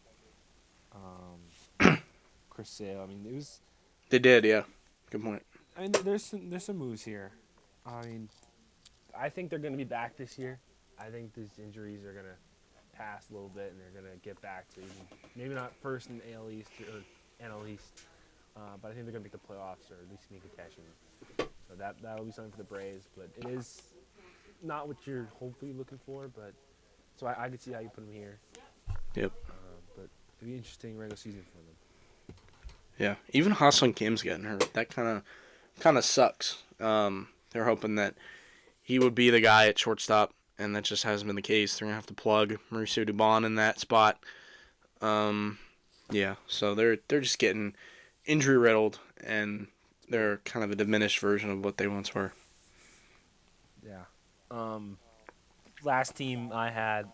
Chris Sale. I mean, it was. They did, yeah. Good point. I mean, there's some moves here. I mean, I think they're going to be back this year. I think these injuries are going to pass a little bit, and they're going to get back to maybe not first in the AL East or NL East, but I think they're going to make the playoffs or at least make contention. So that'll be something for the Braves, but it is not what you're hopefully looking for. But so I could see how you put them here. Yep. But it'd be interesting regular season for them. Yeah, even Ha-Seong Kim's getting hurt. That kind of sucks. They're hoping that he would be the guy at shortstop, and that just hasn't been the case. They're gonna have to plug Mauricio Dubon in that spot. Yeah, so they're just getting injury riddled, and they're kind of a diminished version of what they once were. Yeah. Last team I had,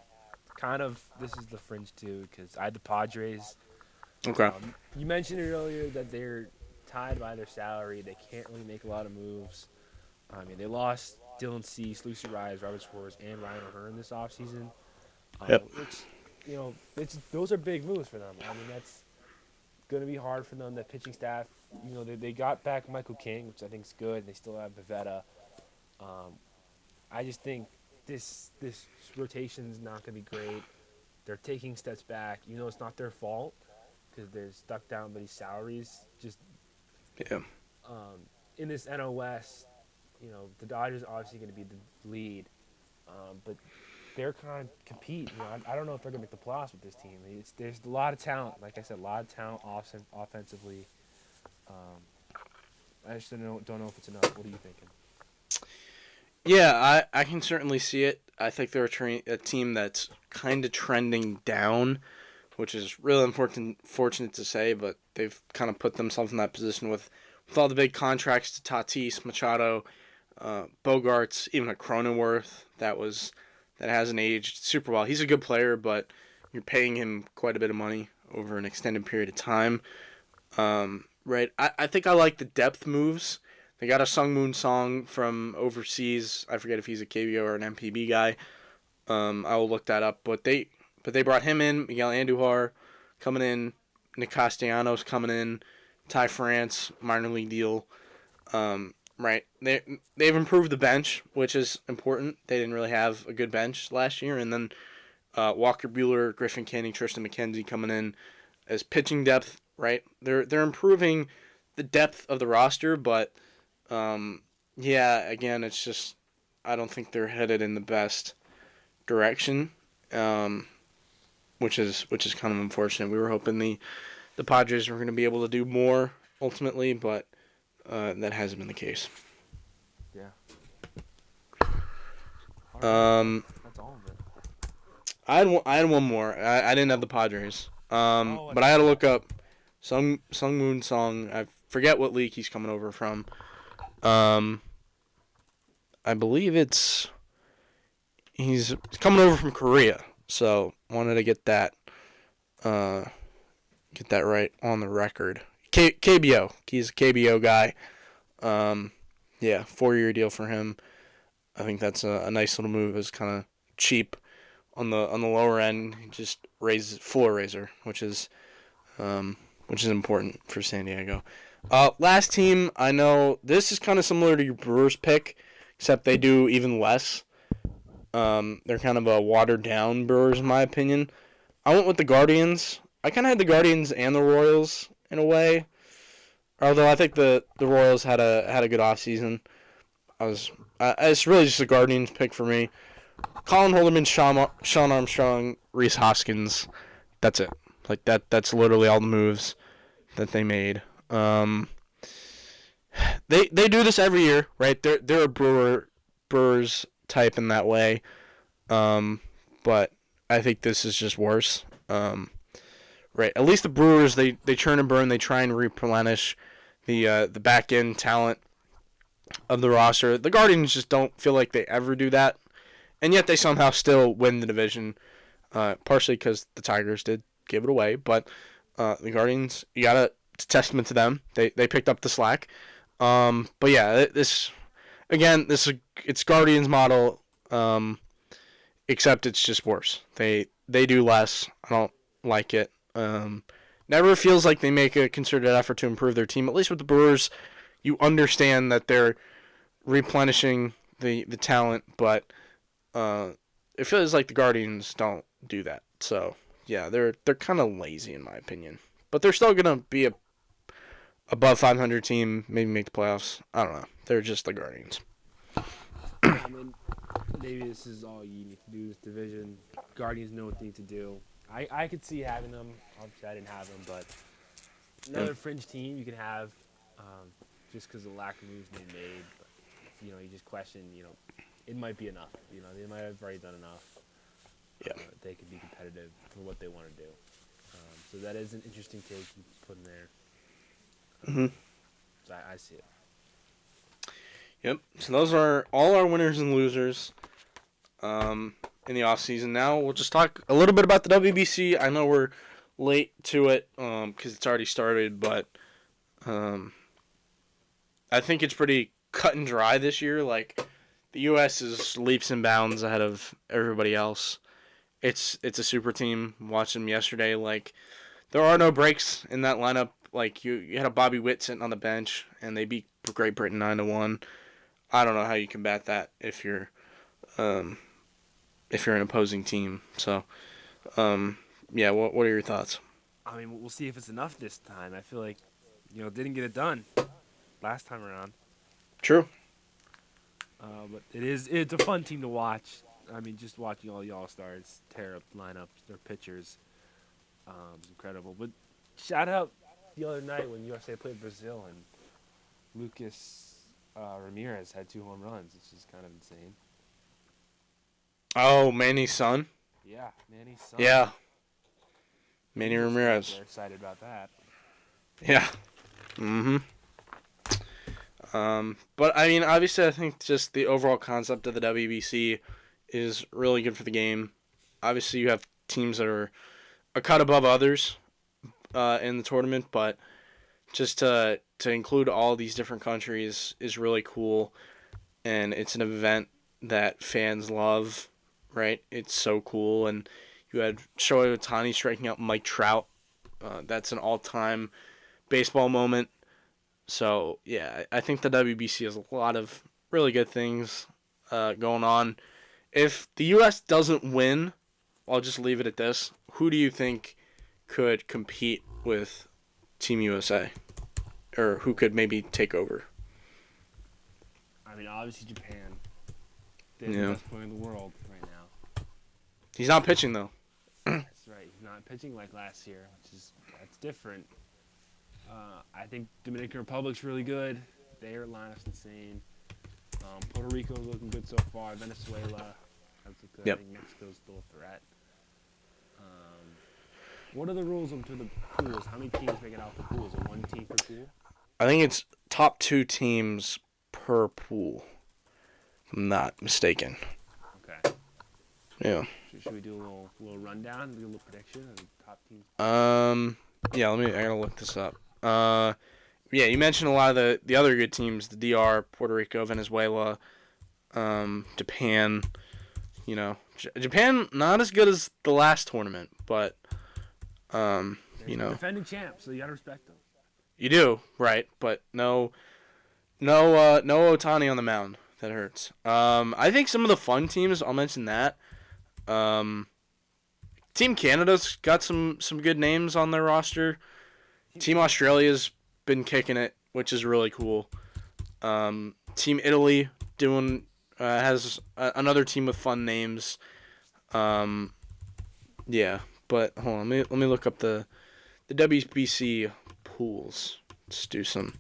this is the fringe too, because I had the Padres. Okay. You mentioned it earlier that they're tied by their salary. They can't really make a lot of moves. I mean, they lost Dylan Cease, Lucy Rise, Robert Schwartz, and Ryan O'Hearn this offseason. Yep. Which, those are big moves for them. I mean, that's going to be hard for them. That pitching staff, they got back Michael King, which I think is good. They still have Pivetta. I just think this rotation's not going to be great. They're taking steps back. It's not their fault because they're stuck down by these salaries. Just in this NL West, the Dodgers are obviously going to be the lead, but they're kind of compete. I don't know if they're going to make the playoffs with this team. There's a lot of talent. Like I said, a lot of talent offensively. I just don't know if it's enough. What are you thinking? Yeah, I can certainly see it. I think they're a team that's kind of trending down, which is really fortunate to say, but they've kind of put themselves in that position with all the big contracts to Tatis, Machado, Bogarts, even a Cronenworth that hasn't aged super well. He's a good player, but you're paying him quite a bit of money over an extended period of time. Right? I think I like the depth moves. They got a Sung Moon Song from overseas. I forget if he's a KBO or an MPB guy. I will look that up. But they brought him in. Miguel Andujar coming in. Nick Castellanos coming in. Ty France, minor league deal. Right. They've improved the bench, which is important. They didn't really have a good bench last year. And then Walker Buehler, Griffin Canning, Tristan McKenzie coming in as pitching depth. Right. They're improving the depth of the roster, but again, it's just I don't think they're headed in the best direction, which is kind of unfortunate. We were hoping the Padres were going to be able to do more ultimately, but that hasn't been the case. Yeah. That's all of it. I had one more. I didn't have the Padres. But I had to look up Sung Moon Song. I forget what league he's coming over from. I believe he's coming over from Korea, so wanted to get that right on the record. KBO, he's a KBO guy. 4-year deal for him. I think that's a nice little move. It's kind of cheap on the lower end. He just raises floor raiser, which is important for San Diego. Last team, I know this is kind of similar to your Brewers pick, except they do even less. They're kind of a watered-down Brewers, in my opinion. I went with the Guardians. I kind of had the Guardians and the Royals in a way, although I think the Royals had a good offseason. It's really just a Guardians pick for me. Colin Holderman, Sean Armstrong, Rhys Hoskins. That's it. Like that's literally all the moves that they made. They do this every year, right? They're a Brewers type in that way. But I think this is just worse. Right. At least the Brewers they churn and burn, they try and replenish the back end talent of the roster. The Guardians just don't feel like they ever do that. And yet they somehow still win the division. Partially because the Tigers did give it away, but the Guardians, it's a testament to them. They picked up the slack. But yeah, it's Guardians model, except it's just worse. They do less. I don't like it. Never feels like they make a concerted effort to improve their team. At least with the Brewers, you understand that they're replenishing the talent, but it feels like the Guardians don't do that. So yeah, they're kind of lazy in my opinion, but they're still gonna be a above 500 team, maybe make the playoffs. I don't know. They're just the Guardians. I mean, maybe this is all you need to do this division. Guardians know what they need to do. I could see having them. Obviously, I didn't have them, but another fringe team you can have just because of the lack of moves they made. But, you just question, it might be enough. They might have already done enough. Yeah. They could be competitive for what they want to do. So that is an interesting take you put in there. So I see it. Yep. So those are all our winners and losers in the offseason. Now we'll just talk a little bit about the WBC. I know we're late to it because it's already started, but I think it's pretty cut and dry this year. Like, the U.S. is leaps and bounds ahead of everybody else. It's a super team. Watched them yesterday. Like, there are no breaks in that lineup. Like, you had a Bobby Witt sitting on the bench, and they beat Great Britain 9-1. I don't know how you combat that if you're an opposing team. So, yeah. What are your thoughts? I mean, we'll see if it's enough this time. I feel like, didn't get it done last time around. True. But it's a fun team to watch. I mean, just watching all the All-Stars tear up lineups, their pitchers, is incredible. But shout out the other night when USA played Brazil and Lucas Ramirez had 2 home runs, which is kind of insane. Oh, Manny's son? Yeah, Manny's son. Yeah. Manny Ramirez. They're excited about that. Yeah. Mm-hmm. But, I mean, obviously, I think just the overall concept of the WBC is really good for the game. Obviously, you have teams that are a cut above others in the tournament, but just to include all these different countries is really cool, and it's an event that fans love, right? It's so cool, and you had Shohei Ohtani striking out Mike Trout. That's an all-time baseball moment. So, yeah, I think the WBC has a lot of really good things going on. If the U.S. doesn't win, I'll just leave it at this. Who do you think could compete with Team USA? Or who could maybe take over? I mean, obviously Japan. They're the best player in the world right now. He's not pitching, though. That's right. He's not pitching like last year, that's different. I think Dominican Republic's really good. Their lineup's insane. Puerto Rico's looking good so far. Venezuela has looked good. Yep. I think Mexico's still a threat. What are the rules to the pools? How many teams make it out the pools? Is it 1 team per pool? I think it's top 2 teams per pool. If I'm not mistaken. Okay. Yeah. Should we do a little rundown? Do a little prediction of the top teams? Yeah, I gotta look this up. Yeah, you mentioned a lot of the other good teams, the DR, Puerto Rico, Venezuela, Japan. Japan not as good as the last tournament, but defending champs, so you gotta respect them. You do, right? But no Ohtani on the mound. That hurts. I think some of the fun teams, I'll mention that. Team Canada's got some good names on their roster. Team Australia's been kicking it, which is really cool. Team Italy has another team with fun names. Yeah, but hold on, let me look up the WBC pools. Let's do some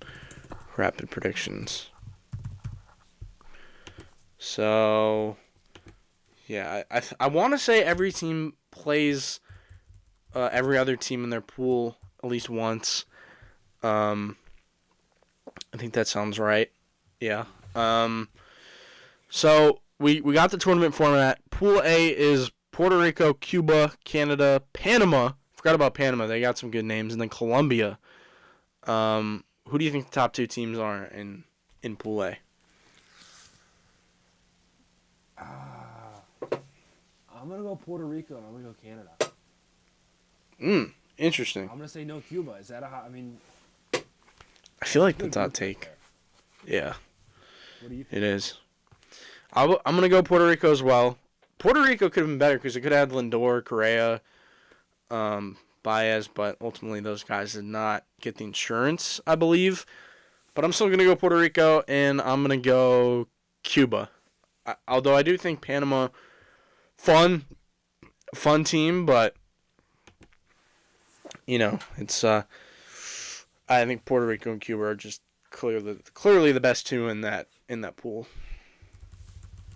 rapid predictions. So, yeah, I want to say every team plays every other team in their pool at least once. I think that sounds right. Yeah. So we got the tournament format. Pool A is Puerto Rico, Cuba, Canada, Panama. Forgot about Panama. They got some good names. And then Colombia. Who do you think the top 2 teams are in Pool A? I'm going to go Puerto Rico and I'm going to go Canada. Interesting. I'm going to say no Cuba. Is that I mean... I feel like that's a hot take. Yeah. What do you think? It is. I'm going to go Puerto Rico as well. Puerto Rico could have been better because it could have had Lindor, Correa, Baez, but ultimately those guys did not get the insurance, I believe. But I'm still going to go Puerto Rico, and I'm going to go Cuba. Although I do think Panama, fun team, but, it's I think Puerto Rico and Cuba are just clearly the best 2 in that pool.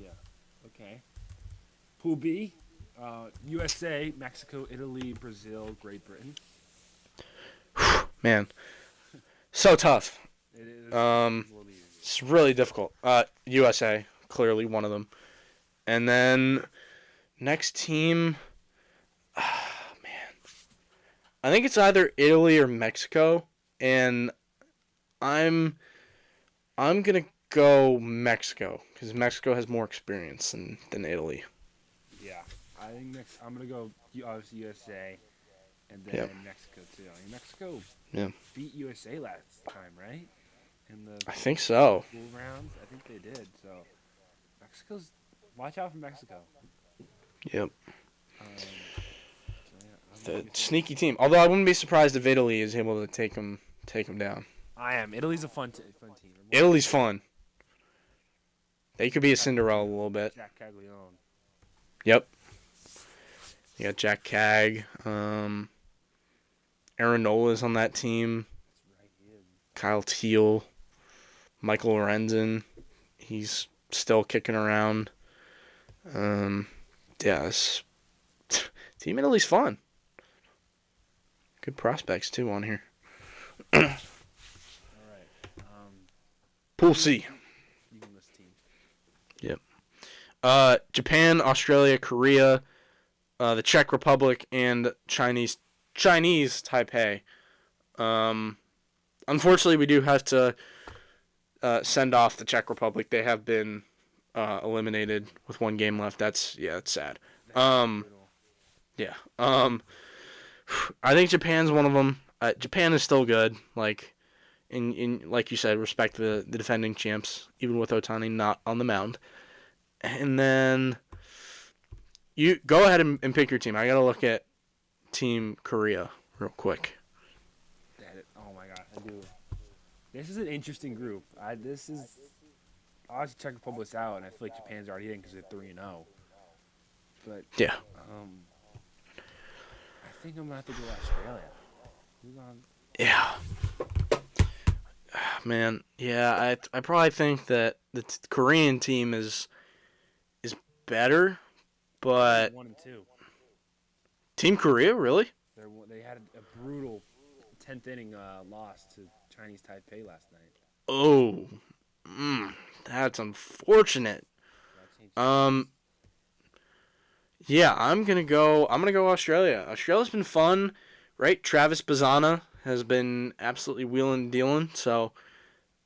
Yeah. Okay. Pool B, USA, Mexico, Italy, Brazil, Great Britain. Man, so tough. It is. It's really difficult. USA, clearly one of them, and then next team. Man, I think it's either Italy or Mexico. And I'm I'm going to go Mexico because Mexico has more experience than Italy. Yeah, I think I'm gonna go obviously USA, and then Yep. Mexico too. I mean, Mexico Yeah. beat USA last time, right? In the I think so. pool rounds, I think they did. So Mexico's watch out for Mexico. Yep. So yeah, The sneaky team. Although I wouldn't be surprised if Italy is able to take them down. I am. Italy's a fun team. Italy's fun. They could be a Cinderella a little bit. Jack Caglione. Yep. You got Jack Cag. Aaron Nola's on that team. That's right, he is. Kyle Teal. Michael Lorenzen. He's still kicking around. Yes. Team Italy's fun. Good prospects, too, on here. All right. Pool C. You can list teams. Yep. Japan, Australia, Korea, the Czech Republic, and Chinese Taipei. Unfortunately, we do have to send off the Czech Republic. They have been eliminated with one game left. It's sad. Yeah. I think Japan's one of them. Japan is still good. Like, in like you said, respect the defending champs, even with Otani not on the mound. And then you go ahead and pick your team. I gotta look at Team Korea real quick. Oh my god, I do. This is an interesting group. Obviously Czech Republic's out, and I feel like Japan's already in because they're 3-0. But Yeah. I think I'm gonna have to go Australia. Who's on? Yeah. Man, yeah, I probably think that the Korean team is better, but 1-2. Team Korea, really? They had a brutal 10th inning loss to Chinese Taipei last night. Oh, that's unfortunate. Yeah, I'm gonna go Australia. Australia's been fun, right? Travis Bazzana has been absolutely wheeling and dealing. So,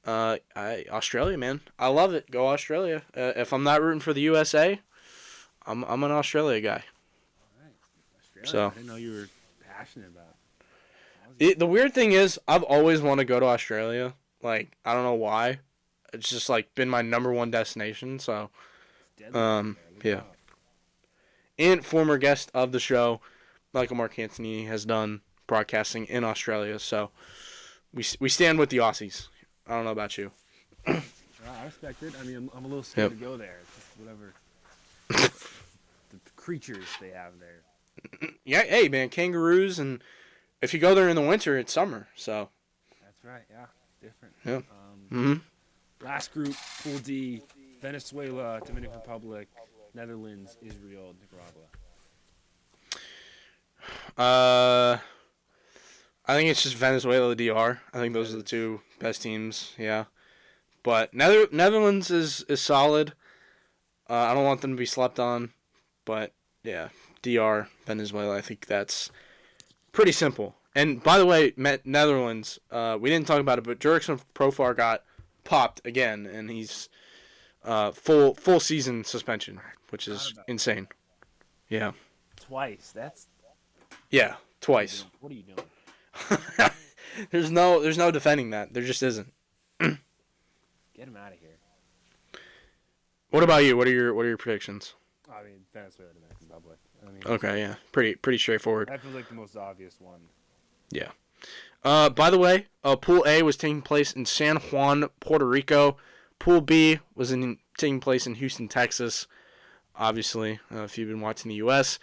Australia, man, I love it. Go Australia. If I'm not rooting for the USA, I'm an Australia guy. All right, Australia. So I didn't know you were passionate about it. the weird thing is, I've always wanted to go to Australia. Like, I don't know why. It's just like been my number one destination. So, yeah. And former guest of the show, Michael Mark Anthony, has done broadcasting in Australia. So we stand with the Aussies. I don't know about you. I respect it. I mean, I'm a little scared to go there. It's just whatever the creatures they have there. Yeah, hey man, kangaroos, and if you go there in the winter, it's summer. So that's right. Yeah, different. Yeah. Last group, Pool D: Venezuela, Dominican Republic, Netherlands, Israel, Nicaragua. I think it's just Venezuela, DR. I think those are the two best teams. Yeah, but Netherlands is solid. I don't want them to be slept on, but yeah, DR, Venezuela. I think that's pretty simple. And by the way, Netherlands. We didn't talk about it, but Jurickson Profar got popped again, and he's full season suspension, which is insane. Yeah. Twice. That's. Yeah, twice. What are you doing? There's no defending that. There just isn't. Get him out of here. What about you? What are your predictions? I mean, Venezuela, Dominican Republic. Okay, yeah, pretty straightforward. That feels like the most obvious one. Yeah. By the way, Pool A was taking place in San Juan, Puerto Rico. Pool B was taking place in Houston, Texas. Obviously, if you've been watching the U.S.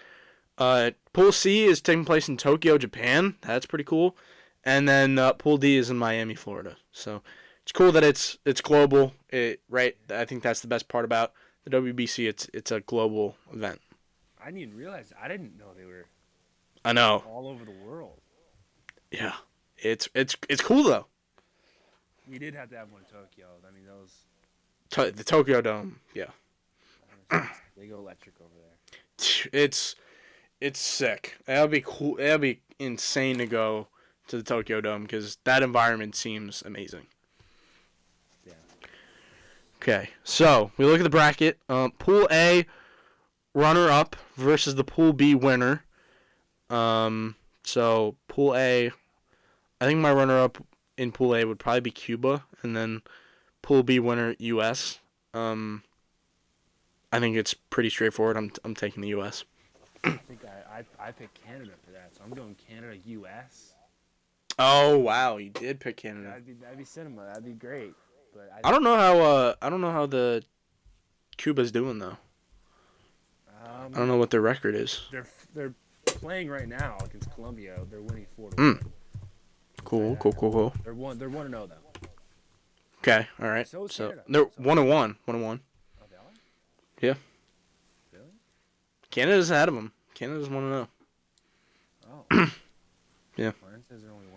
Pool C is taking place in Tokyo, Japan. That's pretty cool. And then Pool D is in Miami, Florida. So it's cool that it's global. Right? I think that's the best part about the WBC. It's a global event. I didn't even realize. I didn't know they were. I know. All over the world. Yeah, it's cool though. We did have to have one in Tokyo. I mean, that was the Tokyo Dome. Yeah. They go electric over there. It's sick. That'll be cool. That'll be insane to go to the Tokyo Dome because that environment seems amazing. Yeah. Okay, so we look at the bracket. Pool A runner-up versus the Pool B winner. So Pool A, I think my runner-up in Pool A would probably be Cuba, and then Pool B winner U.S. I think it's pretty straightforward. I'm taking the U.S. I think I picked Canada for that, so I'm going Canada U.S. Oh wow, you did pick Canada. That'd be cinema. That'd be great. But I don't know how the Cuba's doing though. I don't know what their record is. They're playing right now against Colombia. They're winning 4-1. Cool. They're 1-0 though. Okay, all right. So they're 1-1. 1-1. Oh, they are? Yeah. Really? Canada's ahead of them. Canada's 1-0. Oh. Yeah. Mine says they're only 1-0.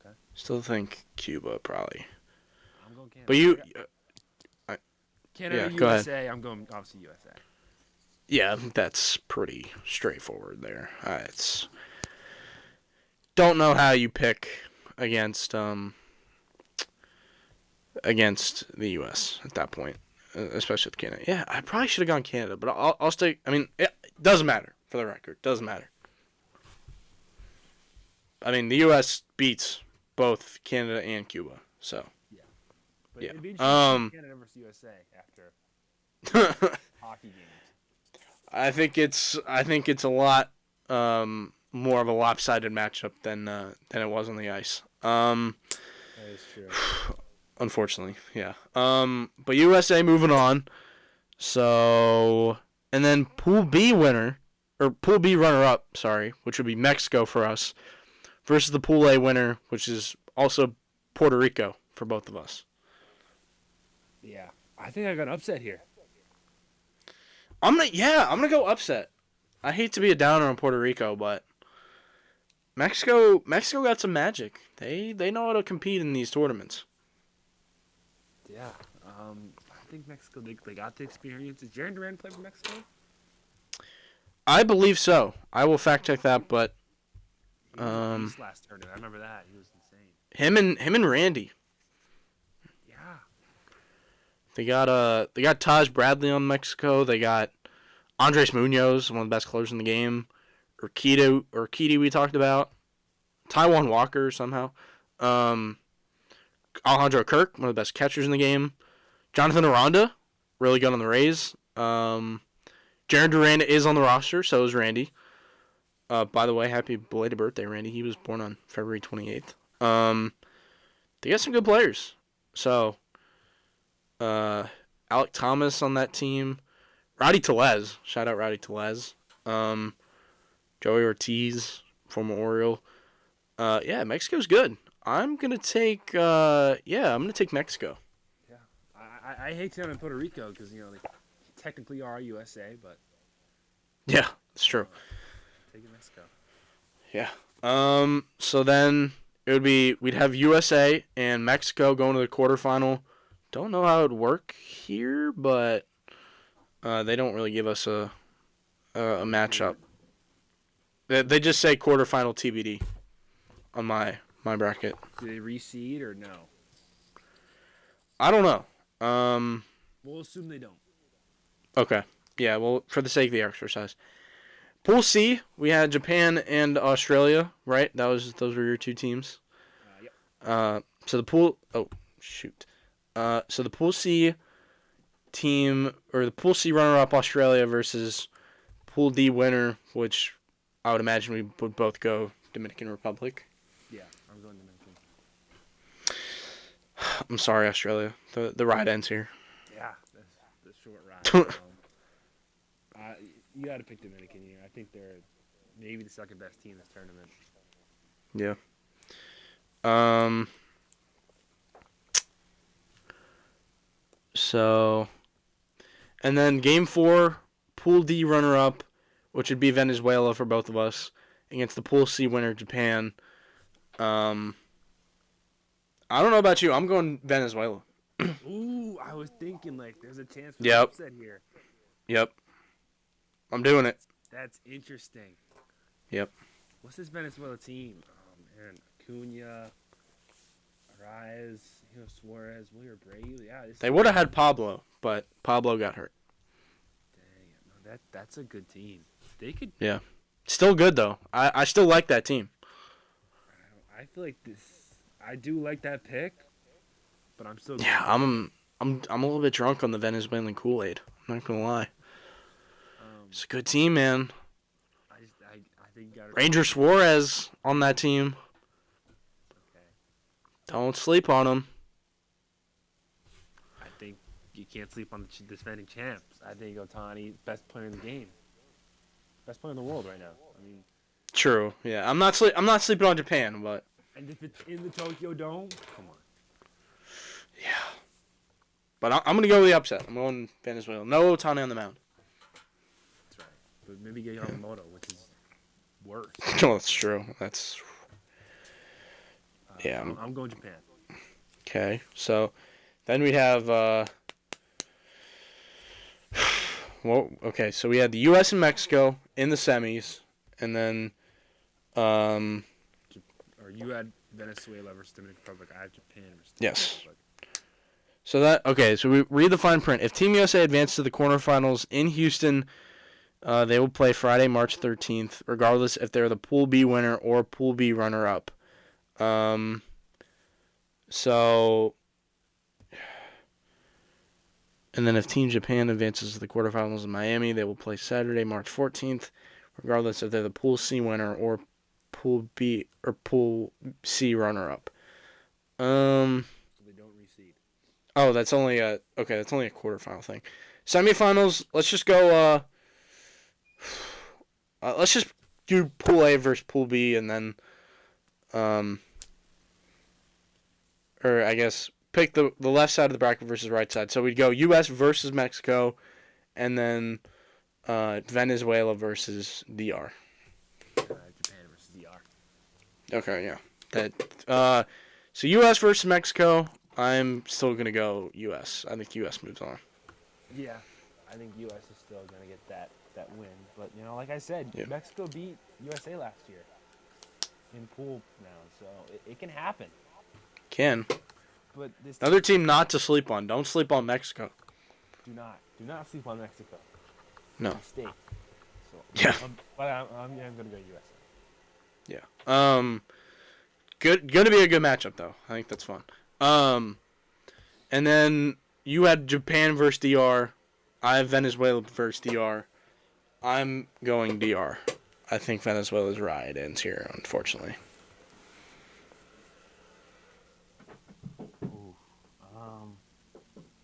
Okay. Still think Cuba probably. I'm going Canada. But you. Canada, yeah, go USA. ahead. I'm going obviously USA. Yeah, I think that's pretty straightforward there. It's don't know how you pick against the U.S. at that point, especially with Canada. Yeah, I probably should have gone Canada, but I'll stay. I mean, it doesn't matter for the record. Doesn't matter. I mean, the U.S. beats both Canada and Cuba, so. Yeah. But Yeah. it'd be interesting to see Canada versus USA after hockey games. I think it's a lot more of a lopsided matchup than it was on the ice. That is true. Unfortunately, yeah. But USA moving on. So, and then Pool B winner or Pool B runner up, sorry, which would be Mexico for us versus the Pool A winner, which is also Puerto Rico for both of us. Yeah. I think I got an upset here. I'm gonna go upset. I hate to be a downer on Puerto Rico, but Mexico got some magic. They know how to compete in these tournaments. Yeah. I think Mexico, they got the experience. Did Jaron Duran play for Mexico? I believe so. I will fact check that, but He was beast last tournament. I remember that. He was insane. him and Randy. Yeah. They got Taj Bradley on Mexico. They got Andres Munoz, one of the best closers in the game. Urquidy we talked about. Taiwan Walker somehow. Alejandro Kirk, one of the best catchers in the game. Jonathan Aranda, really good on the Rays. Jaron Duran is on the roster, so is Randy. By the way, happy belated birthday, Randy. He was born on February 28th. They got some good players. So, Alec Thomas on that team. Rowdy Tellez. Shout out Rowdy Tellez. Joey Ortiz, former Oriole. Yeah, Mexico's good. I'm gonna take Mexico. Yeah. I hate them in Puerto Rico because they technically are USA, but Yeah, it's true. taking Mexico. Yeah. So then we'd have USA and Mexico going to the quarterfinal. Don't know how it would work here, but they don't really give us a matchup. They just say quarterfinal TBD on my bracket. Do they reseed or no? I don't know. We'll assume they don't. Okay. Yeah, well, for the sake of the exercise. Pool C, we had Japan and Australia, right? Those were your two teams. Yep. So the pool C team, or the Pool C runner-up Australia versus Pool D winner, which I would imagine we would both go Dominican Republic. Yeah, I'm going Dominican. I'm sorry, Australia. The ride ends here. Yeah, the short ride. You got to pick Dominican here. I think they're maybe the second best team in this tournament. Yeah. So, and then Game 4, Pool D runner-up, which would be Venezuela for both of us, against the Pool C winner, Japan. I don't know about you. I'm going Venezuela. Ooh, I was thinking there's a chance for Yep. an upset here. Yep. I'm doing it. That's interesting. Yep. What's this Venezuela team? Oh man, Acuna, Rise, Suarez, Willier Brave. Yeah, They would have had Pablo, but Pablo got hurt. dang, no, that's a good team. They could. Yeah. Still good, though. I still like that team. I feel like this. I do like that pick, but I'm still. Yeah, I'm a little bit drunk on the Venezuelan Kool-Aid. I'm not going to lie. It's a good team, man. I think you got Ranger Suarez on that team. Okay. Don't sleep on him. I think you can't sleep on the defending champs. I think Otani, best player in the game, best player in the world right now. I mean, True. Yeah, I'm not sleeping on Japan, but and if it's in the Tokyo Dome, come on. yeah. But I'm going to go with the upset. I'm going Venezuela. No Otani on the mound. That's right. But maybe get Yamamoto, which is worse. No, that's true. That's yeah. I'm going Japan. Okay. So then we have well, okay. So we had the U.S. and Mexico in the semis, and then Or you had Venezuela versus Dominican Republic. I had Japan versus Yes. Dominican Republic. So we read the fine print. If Team USA advances to the quarterfinals in Houston, they will play Friday, March 13th, regardless if they're the Pool B winner or Pool B runner-up. And then if Team Japan advances to the quarterfinals in Miami, they will play Saturday, March 14th, regardless if they're the Pool C winner or Pool B or Pool C runner-up. So they don't reseed. Oh, that's only a quarterfinal thing. Semifinals, let's just go. Let's just do Pool A versus Pool B, and then, or I guess pick the left side of the bracket versus right side. So we'd go U.S. versus Mexico, and then Venezuela versus DR. Japan versus DR. Okay, yeah. So U.S. versus Mexico. I'm still gonna go U.S. I think U.S. moves on. Yeah, I think U.S. is still going to get that win. But, like I said, Yeah. Mexico beat USA last year in pool round. So it can happen. Can. But this Another team not to sleep on. Don't sleep on Mexico. do not sleep on Mexico. No. Mistake. So, Yeah. But I'm going to go USA. Yeah. Gonna be a good matchup though. I think that's fun. And then you had Japan versus DR. I have Venezuela versus DR. I'm going DR. I think Venezuela's ride ends here, unfortunately. Ooh.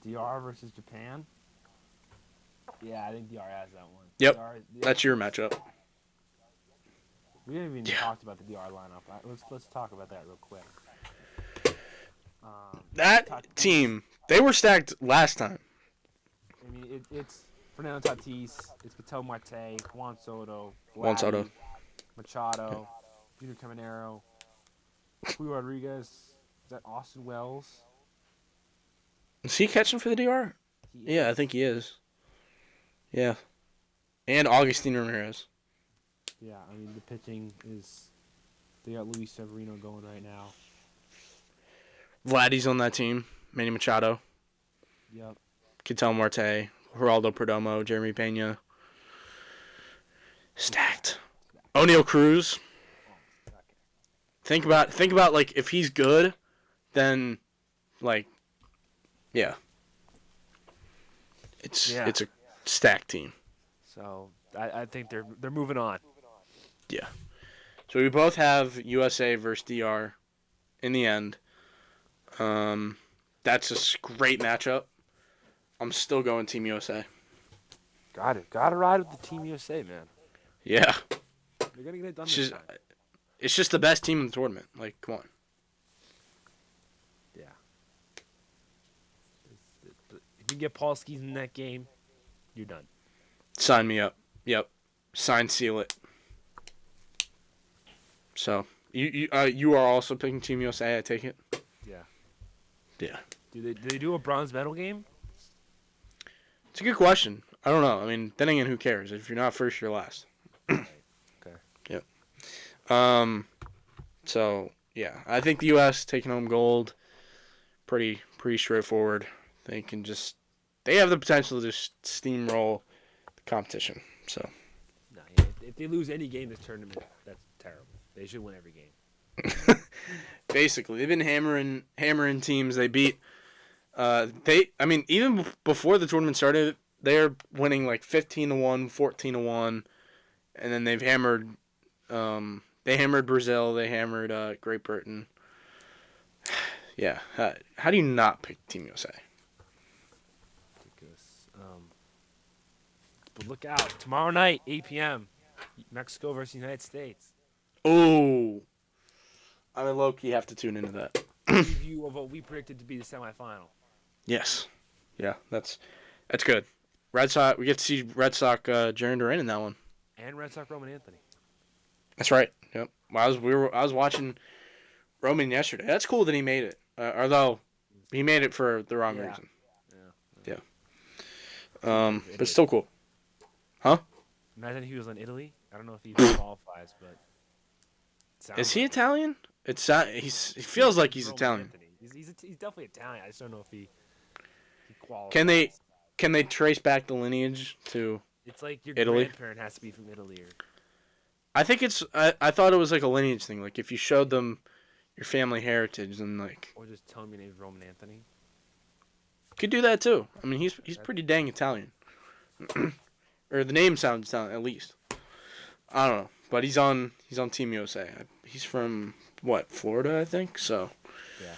DR versus Japan. Yeah, I think DR has that one. Yep. DR, That's your matchup. We haven't even Yeah. talked about the DR lineup. Let's talk about that real quick. That team, they were stacked last time. I mean, it's Fernando Tatis, it's Ketel Marte, Juan Soto, Juan Soto. Vladdy, Machado, Junior Caminero, Julio Rodriguez. Is that Austin Wells? Is he catching for the DR? He Yeah, I is. think he is. Yeah. And Augustine Ramirez. Yeah, I mean, the pitching is. They got Luis Severino going right now. Vladdy's on that team. Manny Machado. Yep. Ketel Marte. Geraldo Perdomo. Jeremy Pena. Stacked. O'Neal Cruz. Okay. Think about like if he's good, then like yeah. It's a stacked team. So I think they're moving on. Yeah. So we both have USA versus DR in the end. That's a great matchup. I'm still going Team USA. Got it. Got to ride with the Team USA, man. Yeah. They're gonna get it done this time. It's just the best team in the tournament. Like, come on. Yeah. If you get Paul Skeens in that game, you're done. Sign me up. Yep. Sign, seal it. So, you are also picking Team USA, I take it? Yeah. Yeah. Do they do a bronze medal game? It's a good question. I don't know. I mean, then again, who cares? If you're not first, you're last. Okay. Yep. So, yeah. I think the U.S. taking home gold. pretty straightforward. They have the potential to just steamroll the competition. So No, yeah, if they lose any game this tournament, that's terrible. They should win every game. basically, they've been hammering teams. They beat. Even before the tournament started, they're winning like 15-1, 14-1, and then they've hammered. They hammered Brazil. They hammered Great Britain. Yeah. How do you not pick Team USA? Ridiculous. But look out. Tomorrow night, 8 p.m., Mexico versus United States. Oh. I mean, low-key have to tune into that. Preview of what we predicted to be the semifinal. Yes. Yeah, that's good. Red Sox, we get to see Red Sox Jarren Duran in that one. And Red Sox Roman Anthony. That's right. Yep. I was watching Roman yesterday. That's cool that he made it. Although he made it for the wrong reason. Yeah. But still cool. Huh? Imagine he was in Italy. I don't know if he qualifies, but is he Italian? He feels like he's Italian. He's definitely Italian. I just don't know if he qualifies. Can they trace back the lineage to It's like your Italy? Grandparent has to be from Italy. I think it's. I thought it was like a lineage thing. Like if you showed them your family heritage, and like. Or just tell them your name's Roman Anthony. Could do that too. I mean, he's pretty dang Italian. Or the name sounds Italian at least. I don't know, but he's on Team USA. He's from what, Florida, I think. So. Yeah.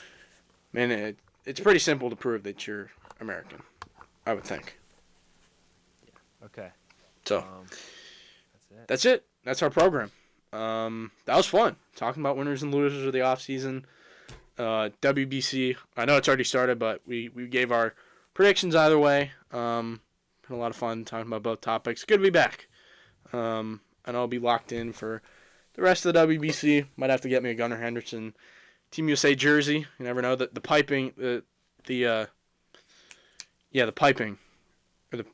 Man, it's pretty simple to prove that you're American, I would think. Yeah. Okay. So. That's it. That's it. That's our program. That was fun. Talking about winners and losers of the offseason. WBC. I know it's already started, but we gave our predictions either way. Had a lot of fun talking about both topics. Good to be back. And I'll be locked in for the rest of the WBC. Might have to get me a Gunnar Henderson Team USA jersey. You never know. The piping, the piping, or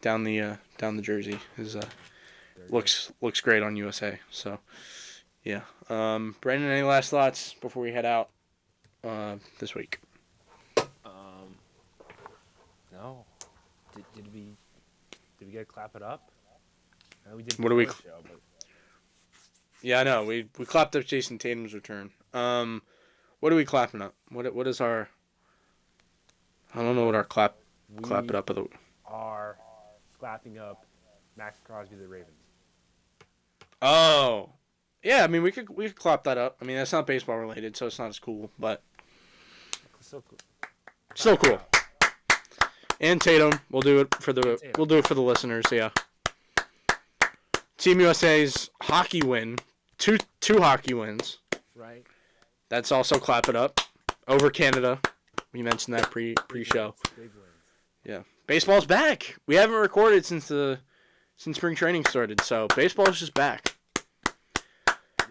down the jersey is looks great on USA. So yeah. Brandon, any last thoughts before we head out this week? No. Did we get to clap it up? We did. What do we? Show, but... Yeah, I know. We clapped up Jason Tatum's return. What are we clapping up? What is our? I don't know what our clap it up of the. Are clapping up Max Crosby the Ravens. Oh, yeah. I mean, we could clap that up. I mean, that's not baseball related, so it's not as cool, but So cool. Still cool. And Tatum, we'll do it for the listeners. Yeah. Team USA's hockey win, two hockey wins. Right. That's also clap it up over Canada. We mentioned that pre-show. Big wins. Yeah. Baseball's back. We haven't recorded since spring training started, so baseball's just back.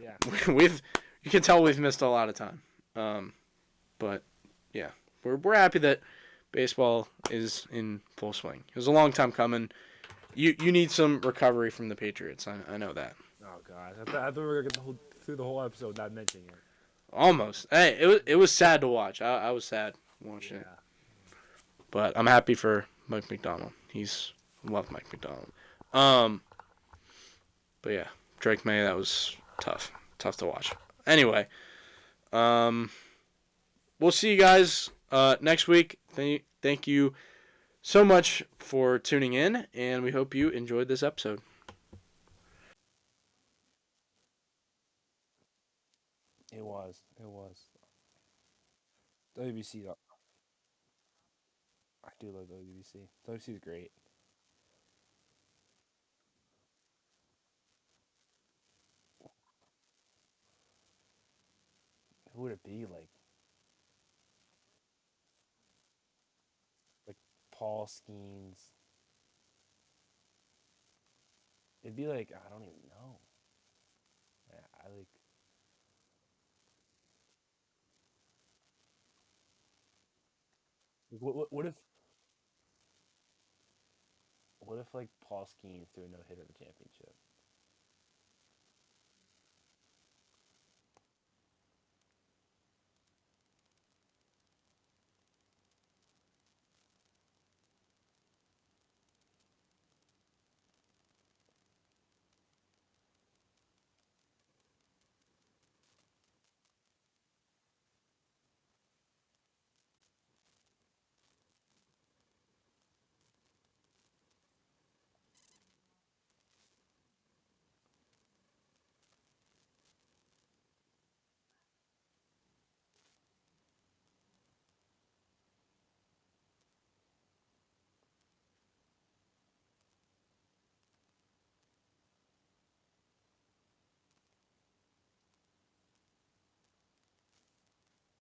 Yeah. You can tell we've missed a lot of time. But yeah, we're happy that baseball is in full swing. It was a long time coming. You need some recovery from the Patriots. I know that. Oh gosh, I thought we were gonna get through the whole episode without mentioning it. Almost. Hey, it was sad to watch. I was sad watching it. But I'm happy for Mike McDonald. Love Mike McDonald. But yeah, Drake May, that was tough to watch. Anyway, we'll see you guys next week. Thank you so much for tuning in, and we hope you enjoyed this episode. It was. WBC though. I do love WBC. WBC is great. Who would it be like Paul Skeens? It'd be like I don't even know. I like. What if like Paul Skeens threw a no hitter in the championship?